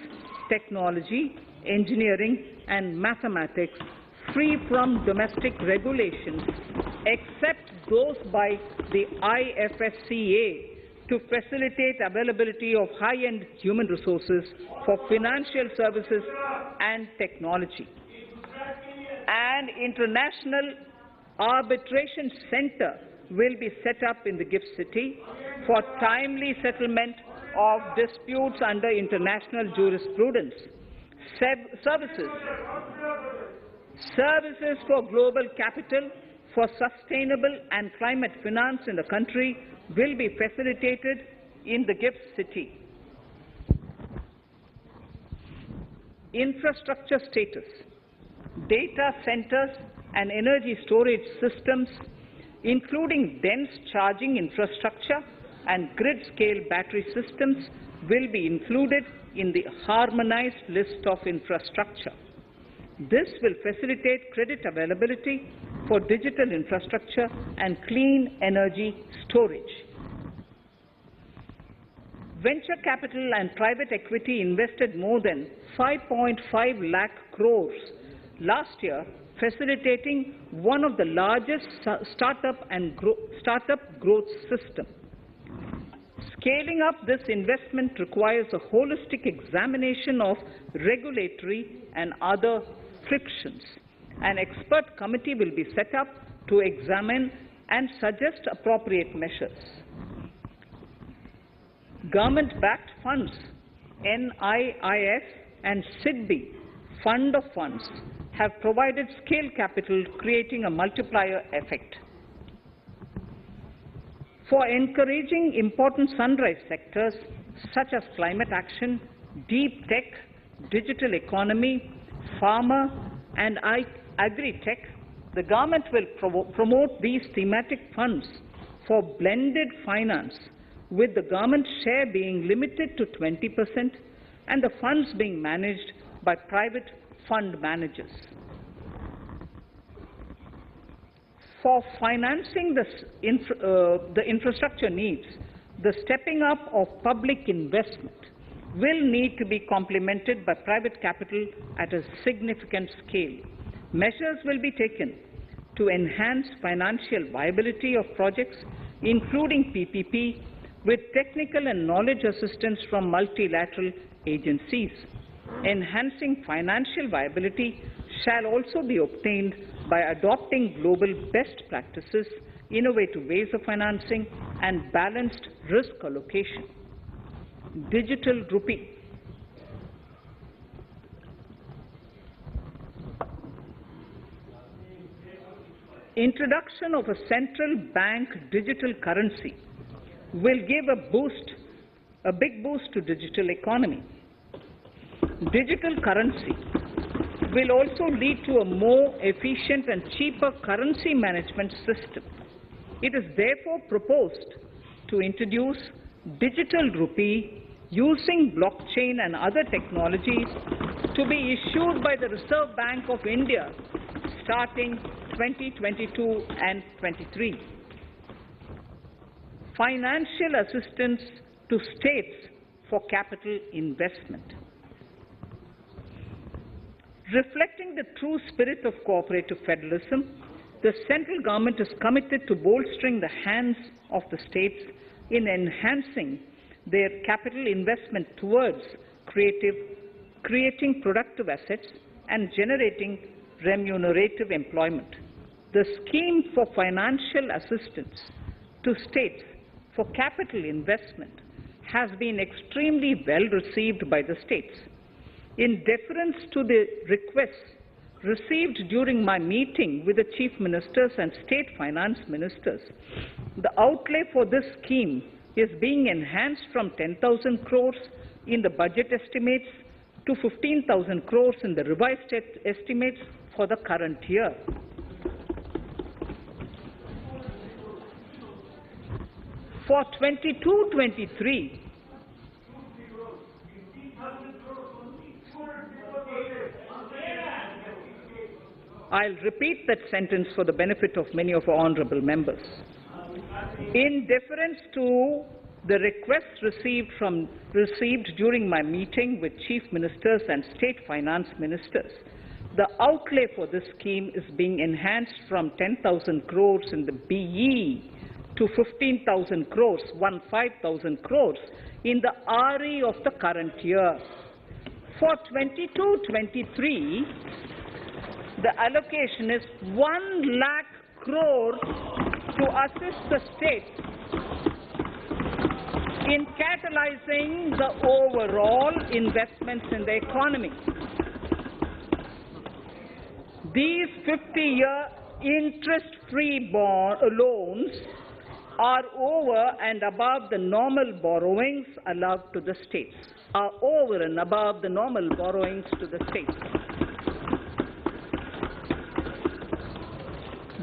technology, engineering, and mathematics free from domestic regulations, except those by the IFSCA to facilitate availability of high-end human resources for financial services and technology. An international arbitration center will be set up in the GIFT city for timely settlement of disputes under international jurisprudence. Services for global capital for sustainable and climate finance in the country will be facilitated in the GIFT city. infrastructure status, data centers and energy storage systems, including dense charging infrastructure and grid-scale battery systems, will be included in the harmonized list of infrastructure. This will facilitate credit availability for digital infrastructure and clean energy storage. Venture capital and private equity invested more than 5.5 lakh crores last year, facilitating one of the largest startup growth systems. Scaling up this investment requires a holistic examination of regulatory and other frictions. An expert committee will be set up to examine and suggest appropriate measures. Government-backed funds, NIIF and SIDBI, Fund of Funds, have provided scale capital, creating a multiplier effect. For encouraging important sunrise sectors such as climate action, deep tech, digital economy, pharma, and agri-tech, the government will promote these thematic funds for blended finance, with the government share being limited to 20% and the funds being managed by private fund managers. For financing the infrastructure needs, the stepping up of public investment will need to be complemented by private capital at a significant scale. Measures will be taken to enhance financial viability of projects, including PPP, with technical and knowledge assistance from multilateral agencies. Enhancing financial viability shall also be obtained by adopting global best practices, innovative ways of financing, and balanced risk allocation. Digital rupee. Introduction of a central bank digital currency will give a big boost to digital economy. Digital currency will also lead to a more efficient and cheaper currency management system. It is therefore proposed to introduce digital rupee using blockchain and other technologies to be issued by the Reserve Bank of India starting 2022 and 23. Financial assistance to states for capital investment. Reflecting the true spirit of cooperative federalism, the central government is committed to bolstering the hands of the states in enhancing their capital investment towards creating productive assets and generating remunerative employment. The scheme for financial assistance to states for capital investment has been extremely well received by the states. In deference to the requests received during my meeting with the chief ministers and state finance ministers, the outlay for this scheme is being enhanced from 10,000 crores in the budget estimates to 15,000 crores in the revised estimates for the current year. For 22-23, I'll repeat that sentence for the benefit of many of our honorable members. In deference to the requests received during my meeting with chief ministers and state finance ministers, the outlay for this scheme is being enhanced from 10,000 crores in the BE to 15,000 crores, 15,000 crores in the RE of the current year. For 22-23, the allocation is 1 lakh crores to assist the states in catalyzing the overall investments in the economy. These 50-year interest-free loans are over and above the normal borrowings allowed to the states. Are over and above the normal borrowings to the states.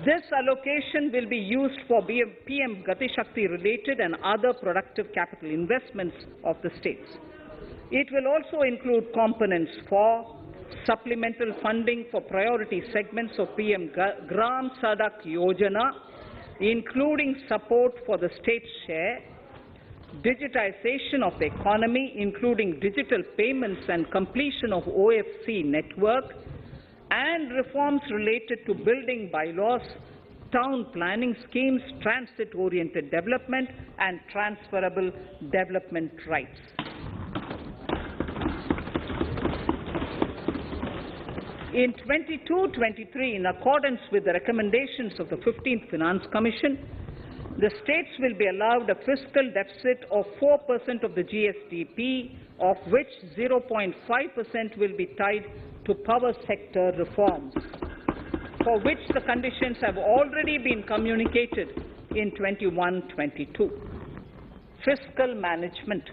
This allocation will be used for PM Gati Shakti related and other productive capital investments of the states. It will also include components for supplemental funding for priority segments of PM Gram Sadak Yojana, including support for the state's share, digitization of the economy, including digital payments and completion of OFC network, and reforms related to building bylaws, town planning schemes, transit-oriented development, and transferable development rights. In 22-23, in accordance with the recommendations of the 15th Finance Commission, the states will be allowed a fiscal deficit of 4% of the GSDP, of which 0.5% will be tied to power sector reforms, for which the conditions have already been communicated in 21-22. Fiscal management.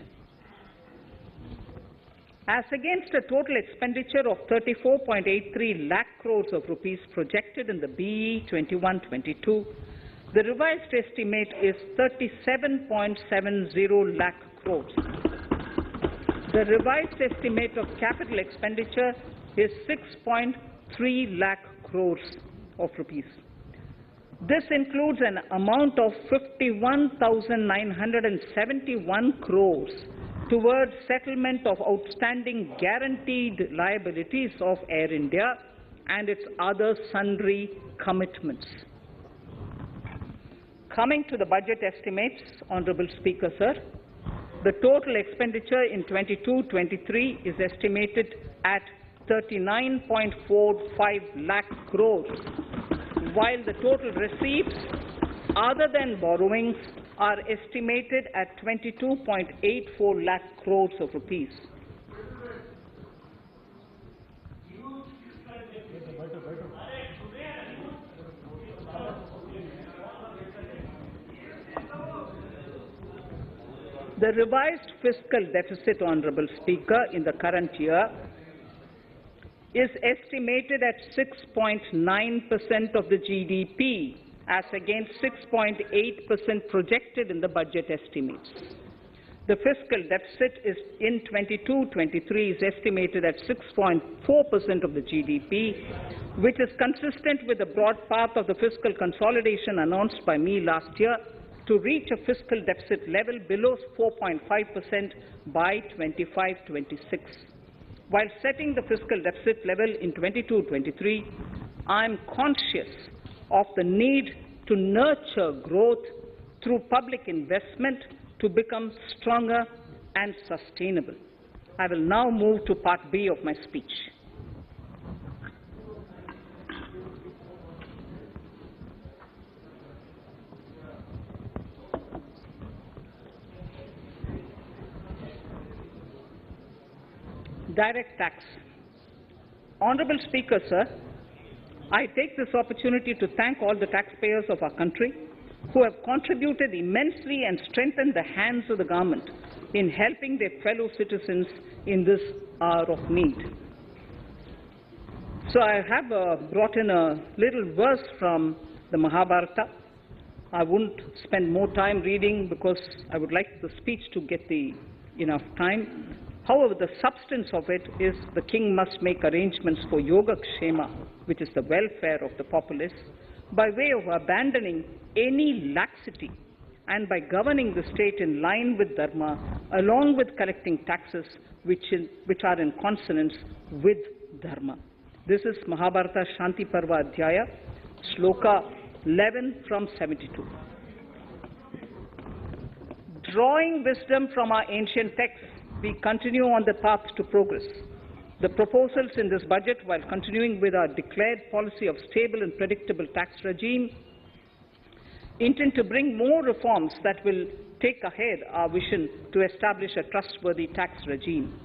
As against a total expenditure of 34.83 lakh crores of rupees projected in the BE 21-22, the revised estimate is 37.70 lakh crores. The revised estimate of capital expenditure is 6.3 lakh crores of rupees. This includes an amount of 51,971 crores towards settlement of outstanding guaranteed liabilities of Air India and its other sundry commitments. Coming to the budget estimates, Honourable Speaker, sir, the total expenditure in 22-23 is estimated at 39.45 lakh crores, while the total receipts other than borrowings are estimated at 22.84 lakh crores of rupees. The revised fiscal deficit, Honourable Speaker, in the current year is estimated at 6.9% of the GDP, as against 6.8% projected in the budget estimates. The fiscal deficit is in 22-23 is estimated at 6.4% of the GDP, which is consistent with the broad path of the fiscal consolidation announced by me last year to reach a fiscal deficit level below 4.5% by 25-26. While setting the fiscal deficit level in 22-23, I am conscious of the need to nurture growth through public investment to become stronger and sustainable. I will now move to Part B of my speech. Direct tax. Honourable Speaker, sir, I take this opportunity to thank all the taxpayers of our country who have contributed immensely and strengthened the hands of the government in helping their fellow citizens in this hour of need. So I have brought in a little verse from the Mahabharata. I won't spend more time reading because I would like the speech to get enough time. However, the substance of it is the king must make arrangements for yoga kshema, which is the welfare of the populace, by way of abandoning any laxity and by governing the state in line with dharma, along with collecting taxes which are in consonance with dharma. This is Mahabharata Shanti Parva Adhyaya, Shloka 11 from 72. Drawing wisdom from our ancient texts, we continue on the path to progress. The proposals in this budget, while continuing with our declared policy of stable and predictable tax regime, intend to bring more reforms that will take ahead our vision to establish a trustworthy tax regime.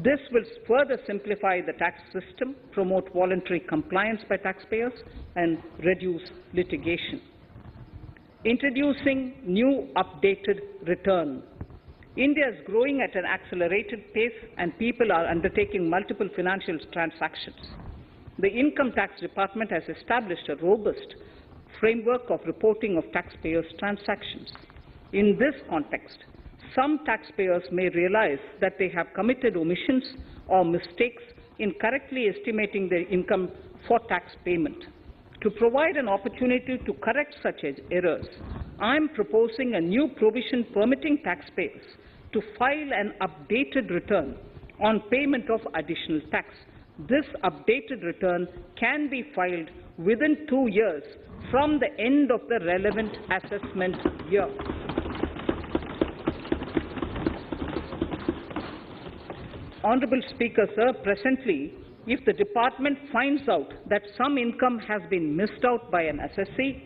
This will further simplify the tax system, promote voluntary compliance by taxpayers, and reduce litigation. Introducing new updated return. India is growing at an accelerated pace and people are undertaking multiple financial transactions. The Income Tax Department has established a robust framework of reporting of taxpayers' transactions. In this context, some taxpayers may realize that they have committed omissions or mistakes in correctly estimating their income for tax payment. To provide an opportunity to correct such errors, I am proposing a new provision permitting taxpayers to file an updated return on payment of additional tax. This updated return can be filed within 2 years from the end of the relevant assessment year. Honourable Speaker, sir, presently, if the department finds out that some income has been missed out by an assessee,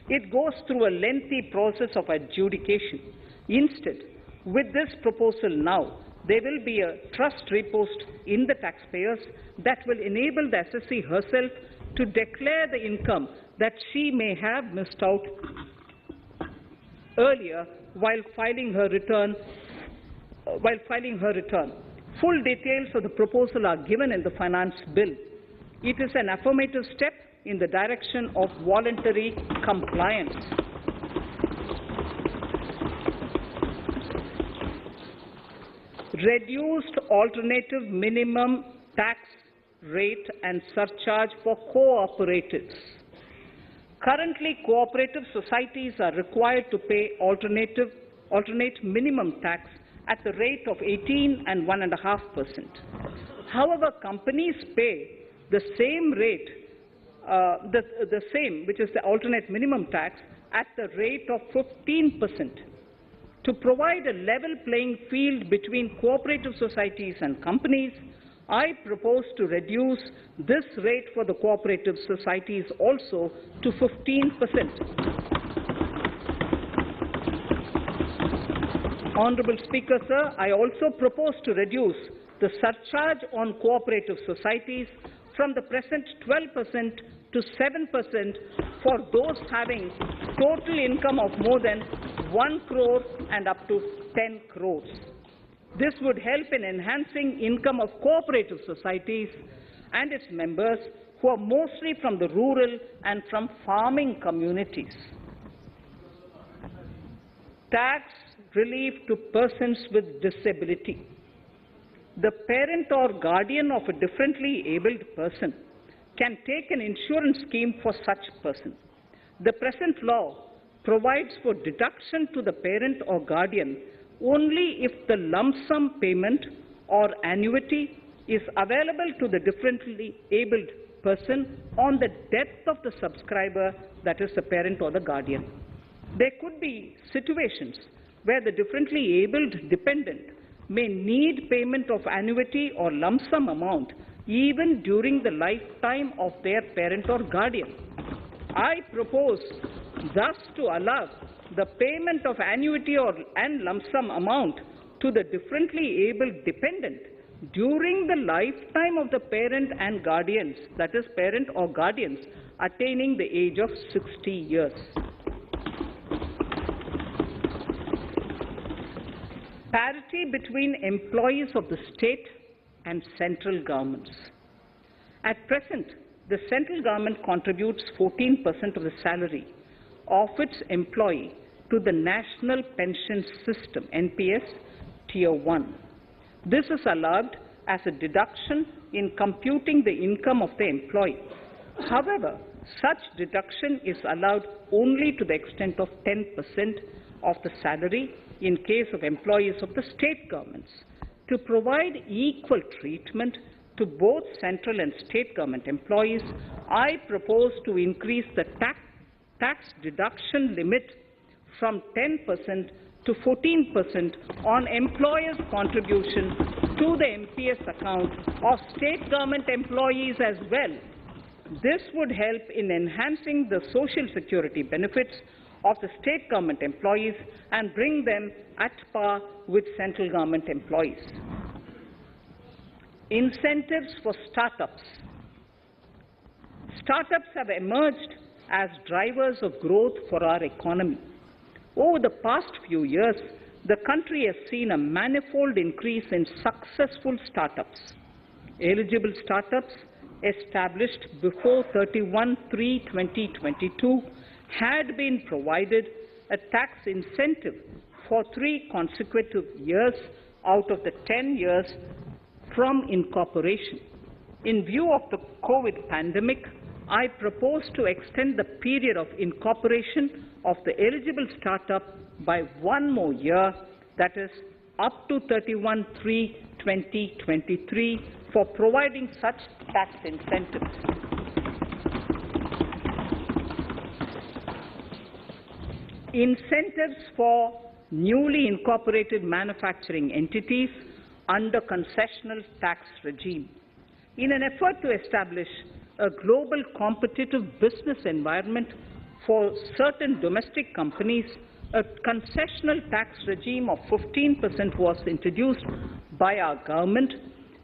it goes through a lengthy process of adjudication. Instead, with this proposal now, there will be a trust repost in the taxpayers that will enable the assessee herself to declare the income that she may have missed out earlier while filing her return. Full details of the proposal are given in the Finance Bill. It is an affirmative step in the direction of voluntary compliance. Reduced alternative minimum tax rate and surcharge for cooperatives. Currently, cooperative societies are required to pay alternate minimum tax at the rate of 18 and 1.5%. However, companies pay the same rate, the same, which is the alternate minimum tax, at the rate of 15%. To provide a level playing field between cooperative societies and companies, I propose to reduce this rate for the cooperative societies also to 15%. Honourable Speaker, sir, I also propose to reduce the surcharge on cooperative societies from the present 12% to 7% for those having total income of more than 1 crore and up to 10 crores. This would help in enhancing income of cooperative societies and its members who are mostly from the rural and from farming communities. Tax relief to persons with disability. The parent or guardian of a differently abled person can take an insurance scheme for such person. The present law provides for deduction to the parent or guardian only if the lump sum payment or annuity is available to the differently abled person on the death of the subscriber, that is the parent or the guardian. There could be situations where the differently abled dependent may need payment of annuity or lump sum amount even during the lifetime of their parent or guardian. I propose thus to allow the payment of annuity and lump sum amount to the differently abled dependent during the lifetime of the parent and guardians, that is parent or guardians, attaining the age of 60 years. Parity between employees of the state and central governments. At present, the central government contributes 14% of the salary of its employee to the National Pension System, NPS, Tier 1. This is allowed as a deduction in computing the income of the employee. However, such deduction is allowed only to the extent of 10% of the salary in case of employees of the state governments. To provide equal treatment to both central and state government employees, I propose to increase the tax deduction limit from 10% to 14% on employers' contribution to the MPS account of state government employees as well. This would help in enhancing the social security benefits of the state government employees and bring them at par with central government employees. Incentives for startups. Startups have emerged as drivers of growth for our economy. Over the past few years, the country has seen a manifold increase in successful startups. Eligible startups established before 31/3/2022 had been provided a tax incentive for 3 consecutive years out of the 10 years from incorporation. In view of the COVID pandemic, I propose to extend the period of incorporation of the eligible startup by 1 more year, that is, up to 31/3/2023, for providing such tax incentives. Incentives for newly incorporated manufacturing entities under concessional tax regime. In an effort to establish a global competitive business environment for certain domestic companies, a concessional tax regime of 15% was introduced by our government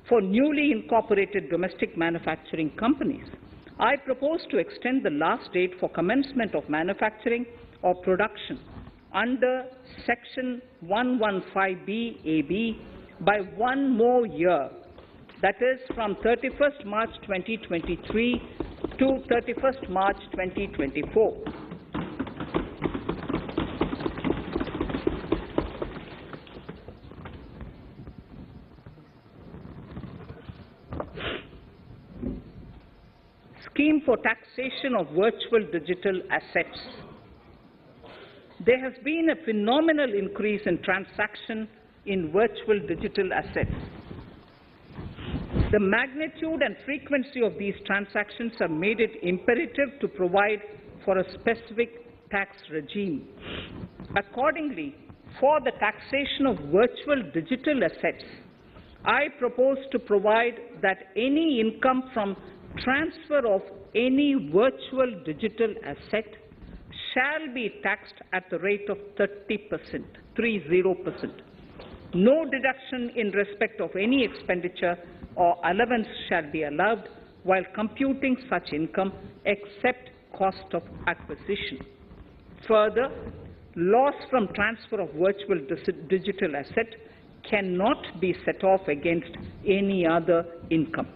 for newly incorporated domestic manufacturing companies. I propose to extend the last date for commencement of manufacturing or production under Section 115B(ab) by 1 more year, that is from 31st March 2023 to 31st March 2024. Scheme for taxation of virtual digital assets. There has been a phenomenal increase in transaction in virtual digital assets. The magnitude and frequency of these transactions have made it imperative to provide for a specific tax regime. Accordingly, for the taxation of virtual digital assets, I propose to provide that any income from transfer of any virtual digital asset shall be taxed at the rate of 30%, 30%. No deduction in respect of any expenditure or allowance shall be allowed while computing such income except cost of acquisition. Further, loss from transfer of virtual digital asset cannot be set off against any other income.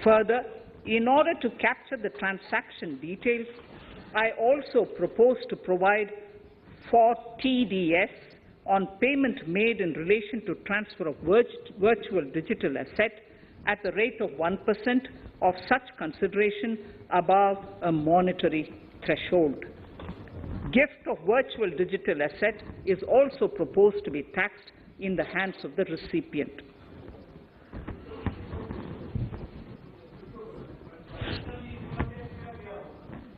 Further, in order to capture the transaction details, I also propose to provide for TDS on payment made in relation to transfer of virtual digital asset at the rate of 1% of such consideration above a monetary threshold. Gift of virtual digital asset is also proposed to be taxed in the hands of the recipient.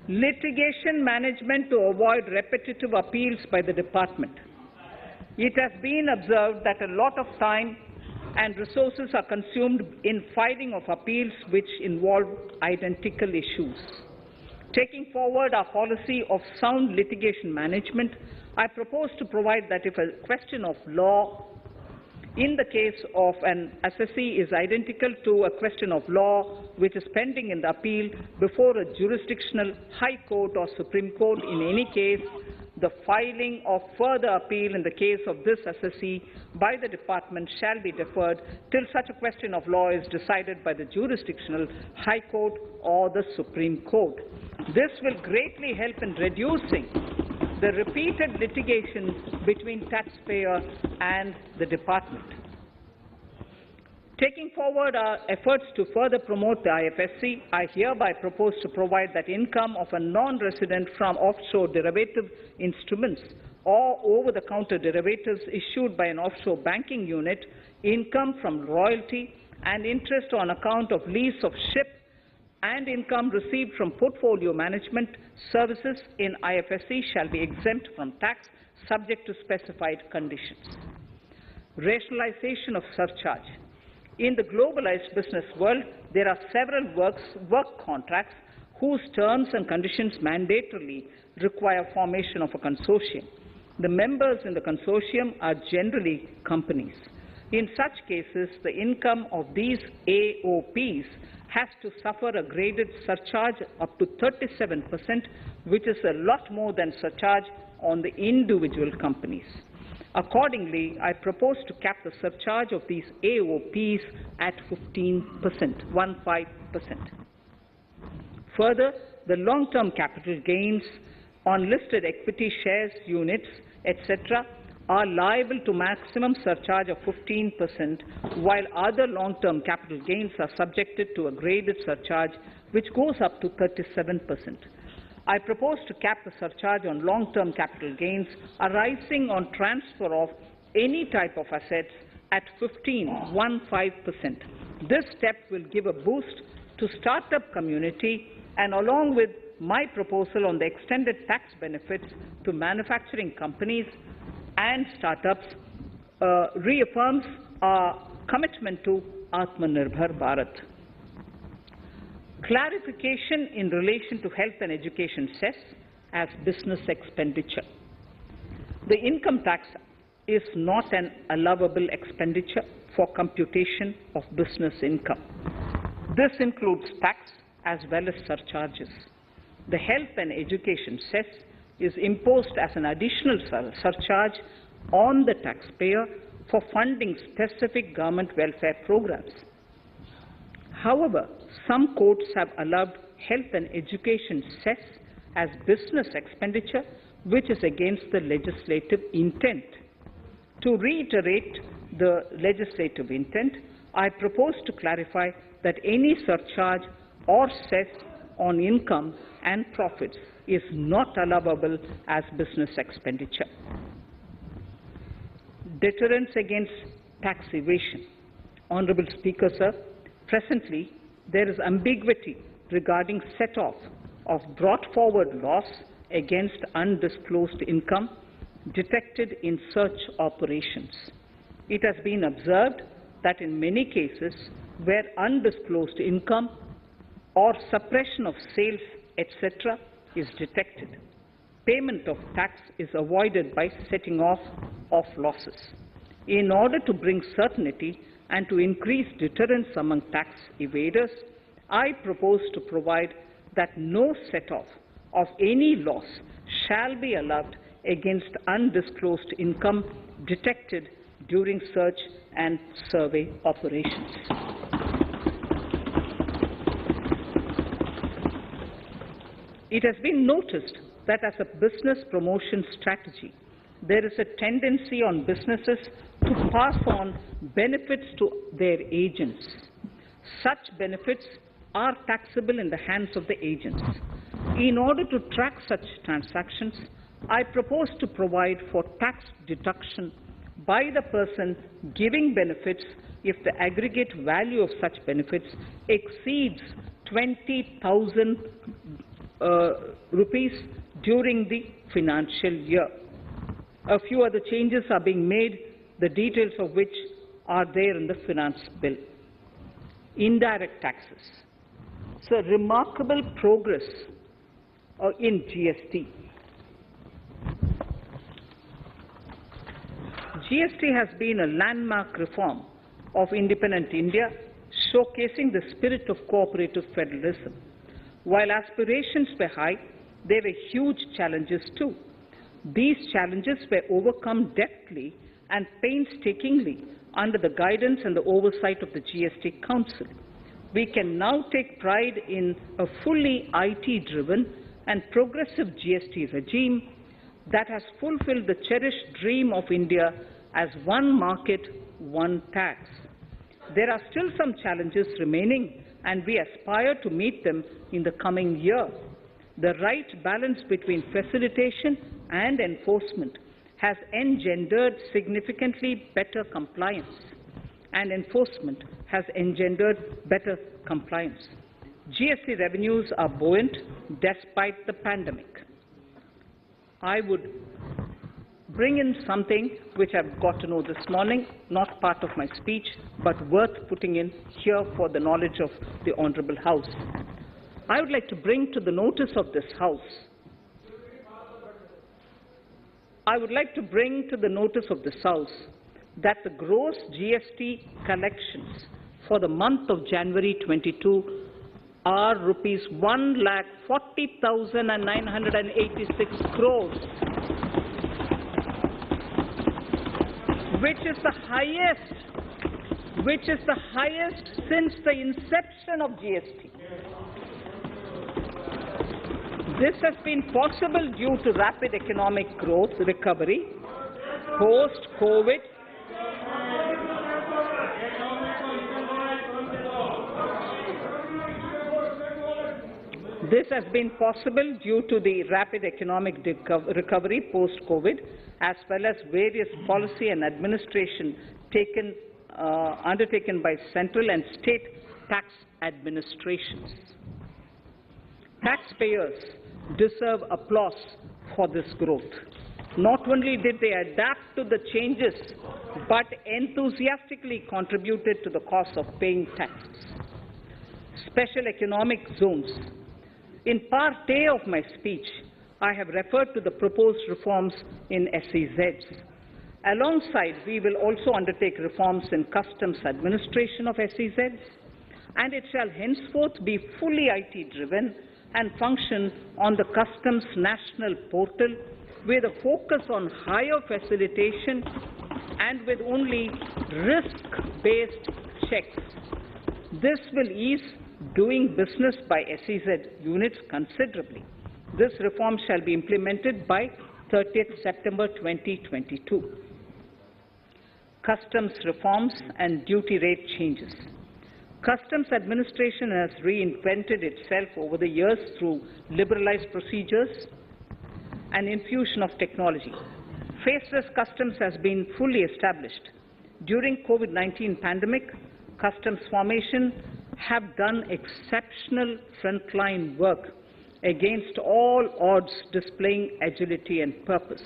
Litigation management to avoid repetitive appeals by the department. It has been observed that a lot of time and resources are consumed in filing of appeals which involve identical issues. Taking forward our policy of sound litigation management, I propose to provide that if a question of law in the case of an assessee is identical to a question of law which is pending in the appeal before a jurisdictional High Court or Supreme Court, in any case, the filing of further appeal in the case of this assessee by the department shall be deferred till such a question of law is decided by the jurisdictional High Court or the Supreme Court. This will greatly help in reducing the repeated litigation between taxpayer and the department. Taking forward our efforts to further promote the IFSC, I hereby propose to provide that income of a non-resident from offshore derivative instruments or over-the-counter derivatives issued by an offshore banking unit, income from royalty and interest on account of lease of ship, and income received from portfolio management services in IFSC shall be exempt from tax subject to specified conditions. Rationalization of surcharge. In the globalized business world, there are several work contracts whose terms and conditions mandatorily require formation of a consortium. The members in the consortium are generally companies. In such cases, the income of these AOPs has to suffer a graded surcharge up to 37%, which is a lot more than surcharge on the individual companies. Accordingly, I propose to cap the surcharge of these AOPs at 15%. Further, the long-term capital gains on listed equity shares, units, etc., are liable to maximum surcharge of 15%, while other long-term capital gains are subjected to a graded surcharge which goes up to 37%. I propose to cap the surcharge on long-term capital gains arising on transfer of any type of assets at 15%. This step will give a boost to startup community, and along with my proposal on the extended tax benefits to manufacturing companies and startups, reaffirms our commitment to Atmanirbhar Bharat. Clarification in relation to health and education cess as business expenditure. The income tax is not an allowable expenditure for computation of business income. This includes tax as well as surcharges. The health and education cess is imposed as an additional surcharge on the taxpayer for funding specific government welfare programs. However, some courts have allowed health and education cess as business expenditure, which is against the legislative intent. To reiterate the legislative intent, I propose to clarify that any surcharge or cess on income and profits is not allowable as business expenditure. Deterrence against tax evasion. Honourable Speaker, sir, presently there is ambiguity regarding set-off of brought forward loss against undisclosed income detected in search operations. It has been observed that in many cases where undisclosed income or suppression of sales, etc., is detected, payment of tax is avoided by setting off of losses. In order to bring certainty and to increase deterrence among tax evaders, I propose to provide that no set-off of any loss shall be allowed against undisclosed income detected during search and survey operations. It has been noticed that as a business promotion strategy, there is a tendency on businesses to pass on benefits to their agents. Such benefits are taxable in the hands of the agents. In order to track such transactions, I propose to provide for tax deduction by the person giving benefits if the aggregate value of such benefits exceeds 20,000 rupees during the financial year. A few other changes are being made, the details of which are there in the finance bill. Indirect taxes. So remarkable progress in GST. GST has been a landmark reform of independent India, showcasing the spirit of cooperative federalism. While aspirations were high, there were huge challenges too. These challenges were overcome deftly and painstakingly under the guidance and the oversight of the GST Council. We can now take pride in a fully IT-driven and progressive GST regime that has fulfilled the cherished dream of India as one market, one tax. There are still some challenges remaining, and we aspire to meet them in the coming year. The right balance between facilitation and enforcement has engendered significantly better compliance, and enforcement has engendered better compliance. GST revenues are buoyant despite the pandemic. I would bring in something which I've got to know this morning, not part of my speech, but worth putting in here for the knowledge of the Honourable House. I would like to bring to the notice of this House that the gross GST collections for the month of January 22 are rupees 1,40,986 crores, which is the highest since the inception of GST. This has been possible due to rapid economic growth recovery post-COVID. This has been possible due to the rapid economic recovery post-COVID, as well as various policy and administration undertaken by central and state tax administrations. Taxpayers deserve applause for this growth. Not only did they adapt to the changes, but enthusiastically contributed to the cost of paying taxes. Special economic zones. In part A of my speech, I have referred to the proposed reforms in SEZs. Alongside, we will also undertake reforms in customs administration of SEZs, and it shall henceforth be fully IT-driven and function on the Customs National Portal with a focus on higher facilitation and with only risk-based checks. This will ease doing business by SEZ units considerably. This reform shall be implemented by 30th September 2022. Customs reforms and duty rate changes. Customs administration has reinvented itself over the years through liberalized procedures and infusion of technology. Faceless customs has been fully established. During COVID-19 pandemic, customs formation have done exceptional frontline work against all odds, displaying agility and purpose.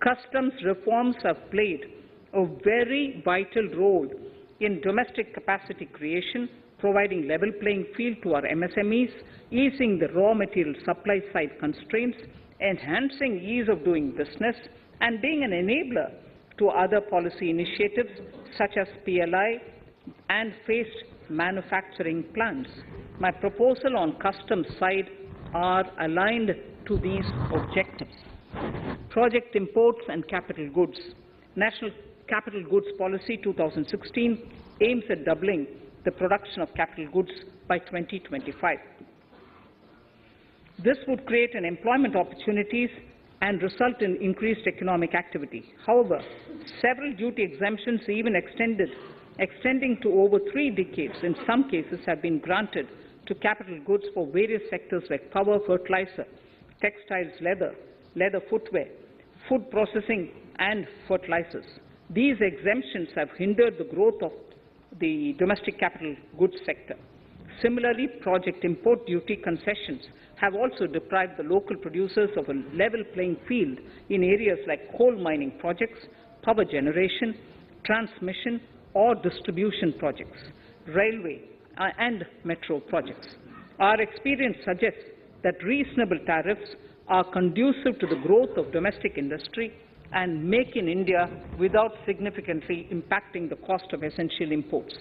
Customs reforms have played a very vital role in domestic capacity creation, providing level playing field to our MSMEs, easing the raw material supply side constraints, enhancing ease of doing business, and being an enabler to other policy initiatives such as PLI and phased manufacturing plans. My proposal on customs side are aligned to these objectives. Project imports and capital goods. National Capital Goods Policy 2016 aims at doubling the production of capital goods by 2025. This would create an employment opportunities and result in increased economic activity. However, several duty exemptions, even extending to over 3 decades, in some cases have been granted to capital goods for various sectors like power, fertilizer, textiles, leather footwear, food processing, and fertilizers. These exemptions have hindered the growth of the domestic capital goods sector. Similarly, project import duty concessions have also deprived the local producers of a level playing field in areas like coal mining projects, power generation, transmission or distribution projects, railway and metro projects. Our experience suggests that reasonable tariffs are conducive to the growth of domestic industry and make in India without significantly impacting the cost of essential imports.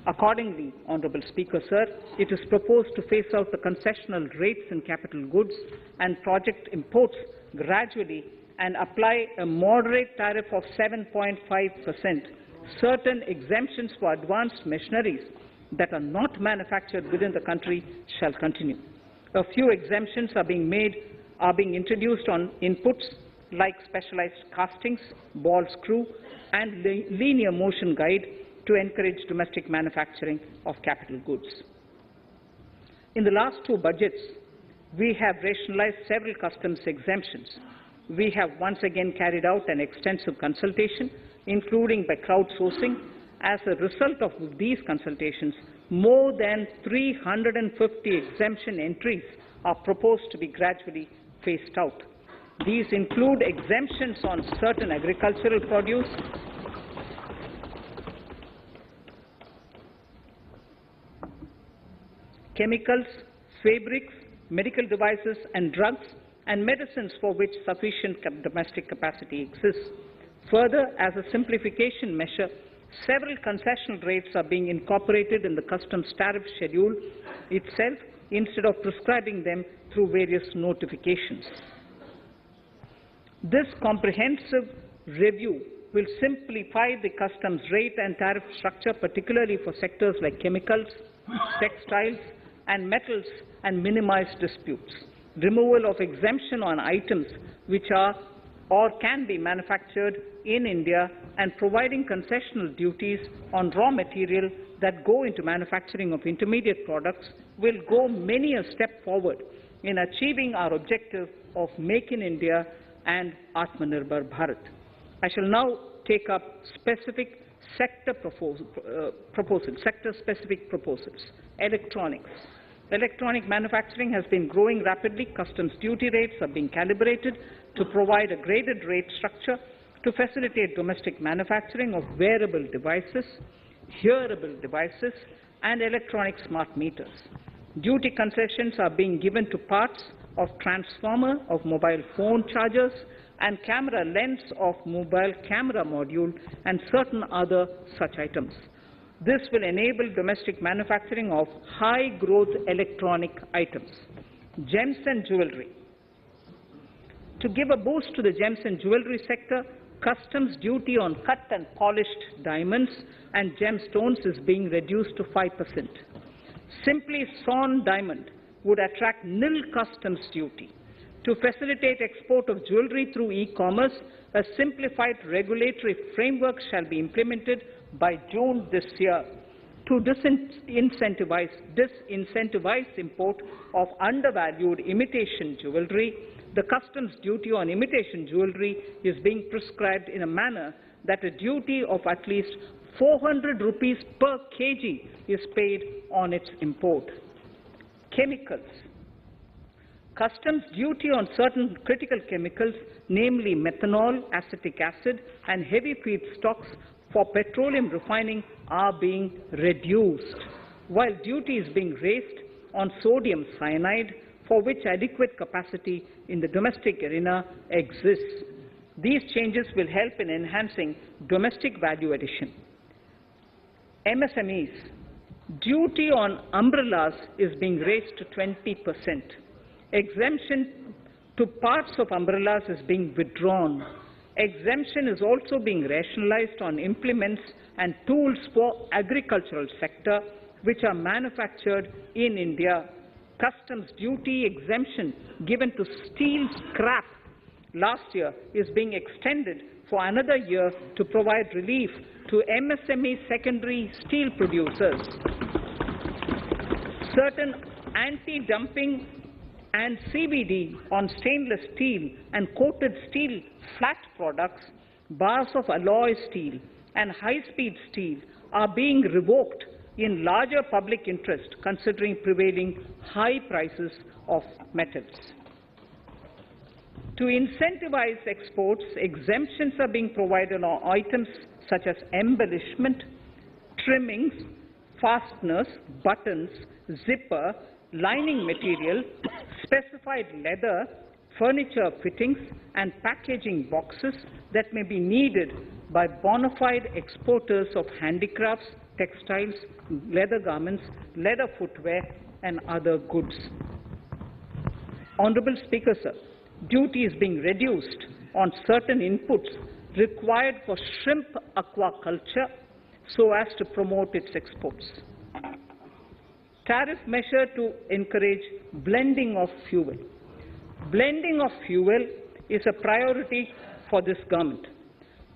Accordingly, Honourable Speaker, Sir, it is proposed to phase out the concessional rates in capital goods and project imports gradually and apply a moderate tariff of 7.5%. Certain exemptions for advanced machineries that are not manufactured within the country shall continue. A few exemptions are being introduced on inputs like specialized castings, ball screw, and linear motion guide to encourage domestic manufacturing of capital goods. In the last 2 budgets, we have rationalized several customs exemptions. We have once again carried out an extensive consultation, including by crowdsourcing. As a result of these consultations, more than 350 exemption entries are proposed to be gradually phased out. These include exemptions on certain agricultural produce, chemicals, fabrics, medical devices and drugs, and medicines for which sufficient domestic capacity exists. Further, as a simplification measure, Several concessional rates are being incorporated in the customs tariff schedule itself instead of prescribing them through various notifications. This comprehensive review will simplify the customs rate and tariff structure, particularly for sectors like chemicals, textiles, and metals, and minimize disputes. Removal of exemption on items which are or can be manufactured in India, and providing concessional duties on raw material that go into manufacturing of intermediate products will go many a step forward in achieving our objective of Make in India and Atmanirbhar Bharat. I shall now take up specific sector-specific proposals. Electronics. Electronic manufacturing has been growing rapidly. Customs duty rates are being calibrated to provide a graded rate structure to facilitate domestic manufacturing of wearable devices, hearable devices, and electronic smart meters. Duty concessions are being given to parts of transformer of mobile phone chargers and camera lens of mobile camera module and certain other such items. This will enable domestic manufacturing of high-growth electronic items. Gems and jewelry. To give a boost to the gems and jewelry sector, customs duty on cut and polished diamonds and gemstones is being reduced to 5%. Simply sawn diamond would attract nil customs duty. To facilitate export of jewelry through e-commerce, a simplified regulatory framework shall be implemented by June this year to disincentivize import of undervalued imitation jewelry. The customs duty on imitation jewelry is being prescribed in a manner that a duty of at least 400 rupees per kg is paid on its import. Chemicals. Customs duty on certain critical chemicals, namely methanol, acetic acid, and heavy feedstocks for petroleum refining are being reduced, while duty is being raised on sodium cyanide, for which adequate capacity in the domestic arena exists. These changes will help in enhancing domestic value addition. MSMEs. Duty on umbrellas is being raised to 20%. Exemption to parts of umbrellas is being withdrawn. Exemption is also being rationalized on implements and tools for agricultural sector which are manufactured in India. Customs duty exemption given to steel scrap last year is being extended for another year to provide relief to MSME secondary steel producers. Certain anti-dumping and CVD on stainless steel and coated steel flat products, bars of alloy steel and high-speed steel are being revoked in larger public interest considering prevailing high prices of metals. To incentivize exports, exemptions are being provided on items such as embellishment, trimmings, fasteners, buttons, zipper, lining material, specified leather, furniture fittings, and packaging boxes that may be needed by bona fide exporters of handicrafts, textiles, leather garments, leather footwear, and other goods. Honourable Speaker, sir, duty is being reduced on certain inputs required for shrimp aquaculture so as to promote its exports. Tariff measure to encourage blending of fuel. Blending of fuel is a priority for this government.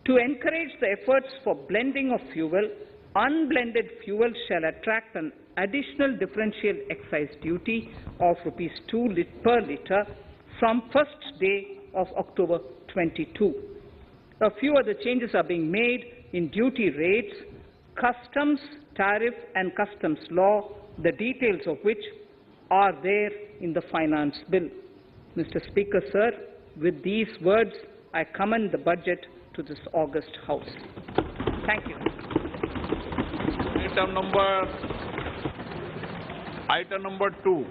To encourage the efforts for blending of fuel, unblended fuel shall attract an additional differential excise duty of Rs 2 per litre from first day of October 22. A few other changes are being made in duty rates, customs, tariff and customs law, the details of which are there in the Finance Bill. Mr. Speaker, sir, with these words, I commend the budget to this august House. Thank you. Item number 2,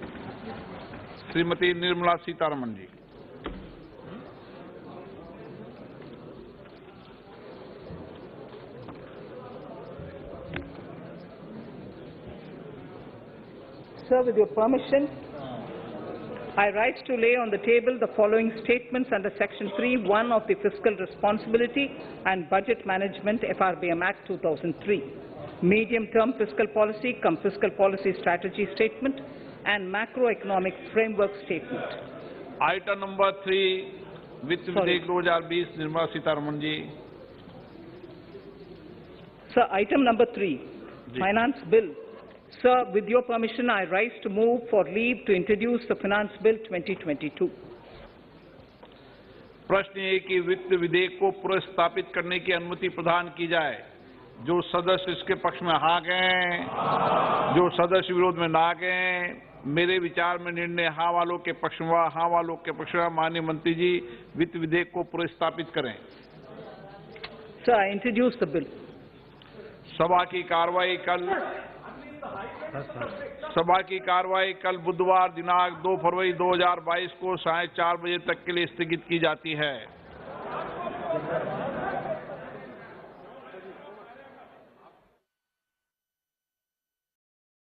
Srimati Nirmala Sitharaman ji. Sir, with your permission, I rise to lay on the table the following statements under Section 3(1) of the Fiscal Responsibility and Budget Management FRBM Act 2003, Medium-Term Fiscal Policy cum Fiscal Policy Strategy Statement and Macroeconomic Framework Statement. Item number 3 वित्त विधेयक 2020 Nirmala Sitharaman ji. Sir, item number 3, Finance Bill. Sir, with your permission, I rise to move for leave to introduce the Finance Bill 2022. प्रश्न ये कि वित्त विधेयक को पुनर्स्थापित करने की अनुमति प्रदान की जाए। जो सदस्य इसके पक्ष में हाँ गए, जो सदस्य विरोध में ना गए, मेरे विचार में निर्णय हाँ वालों के पक्ष में, हाँ वालों के पक्ष में। माननीय मंत्री जी, वित्त विधेयक को पुनर्स्थापित करें। Sir, I introduce the bill. सभा की कार्रवाई कल बुधवार दिनांक 2 फरवरी 2022 को 4:30 बजे तक के लिए स्थगित की जाती है।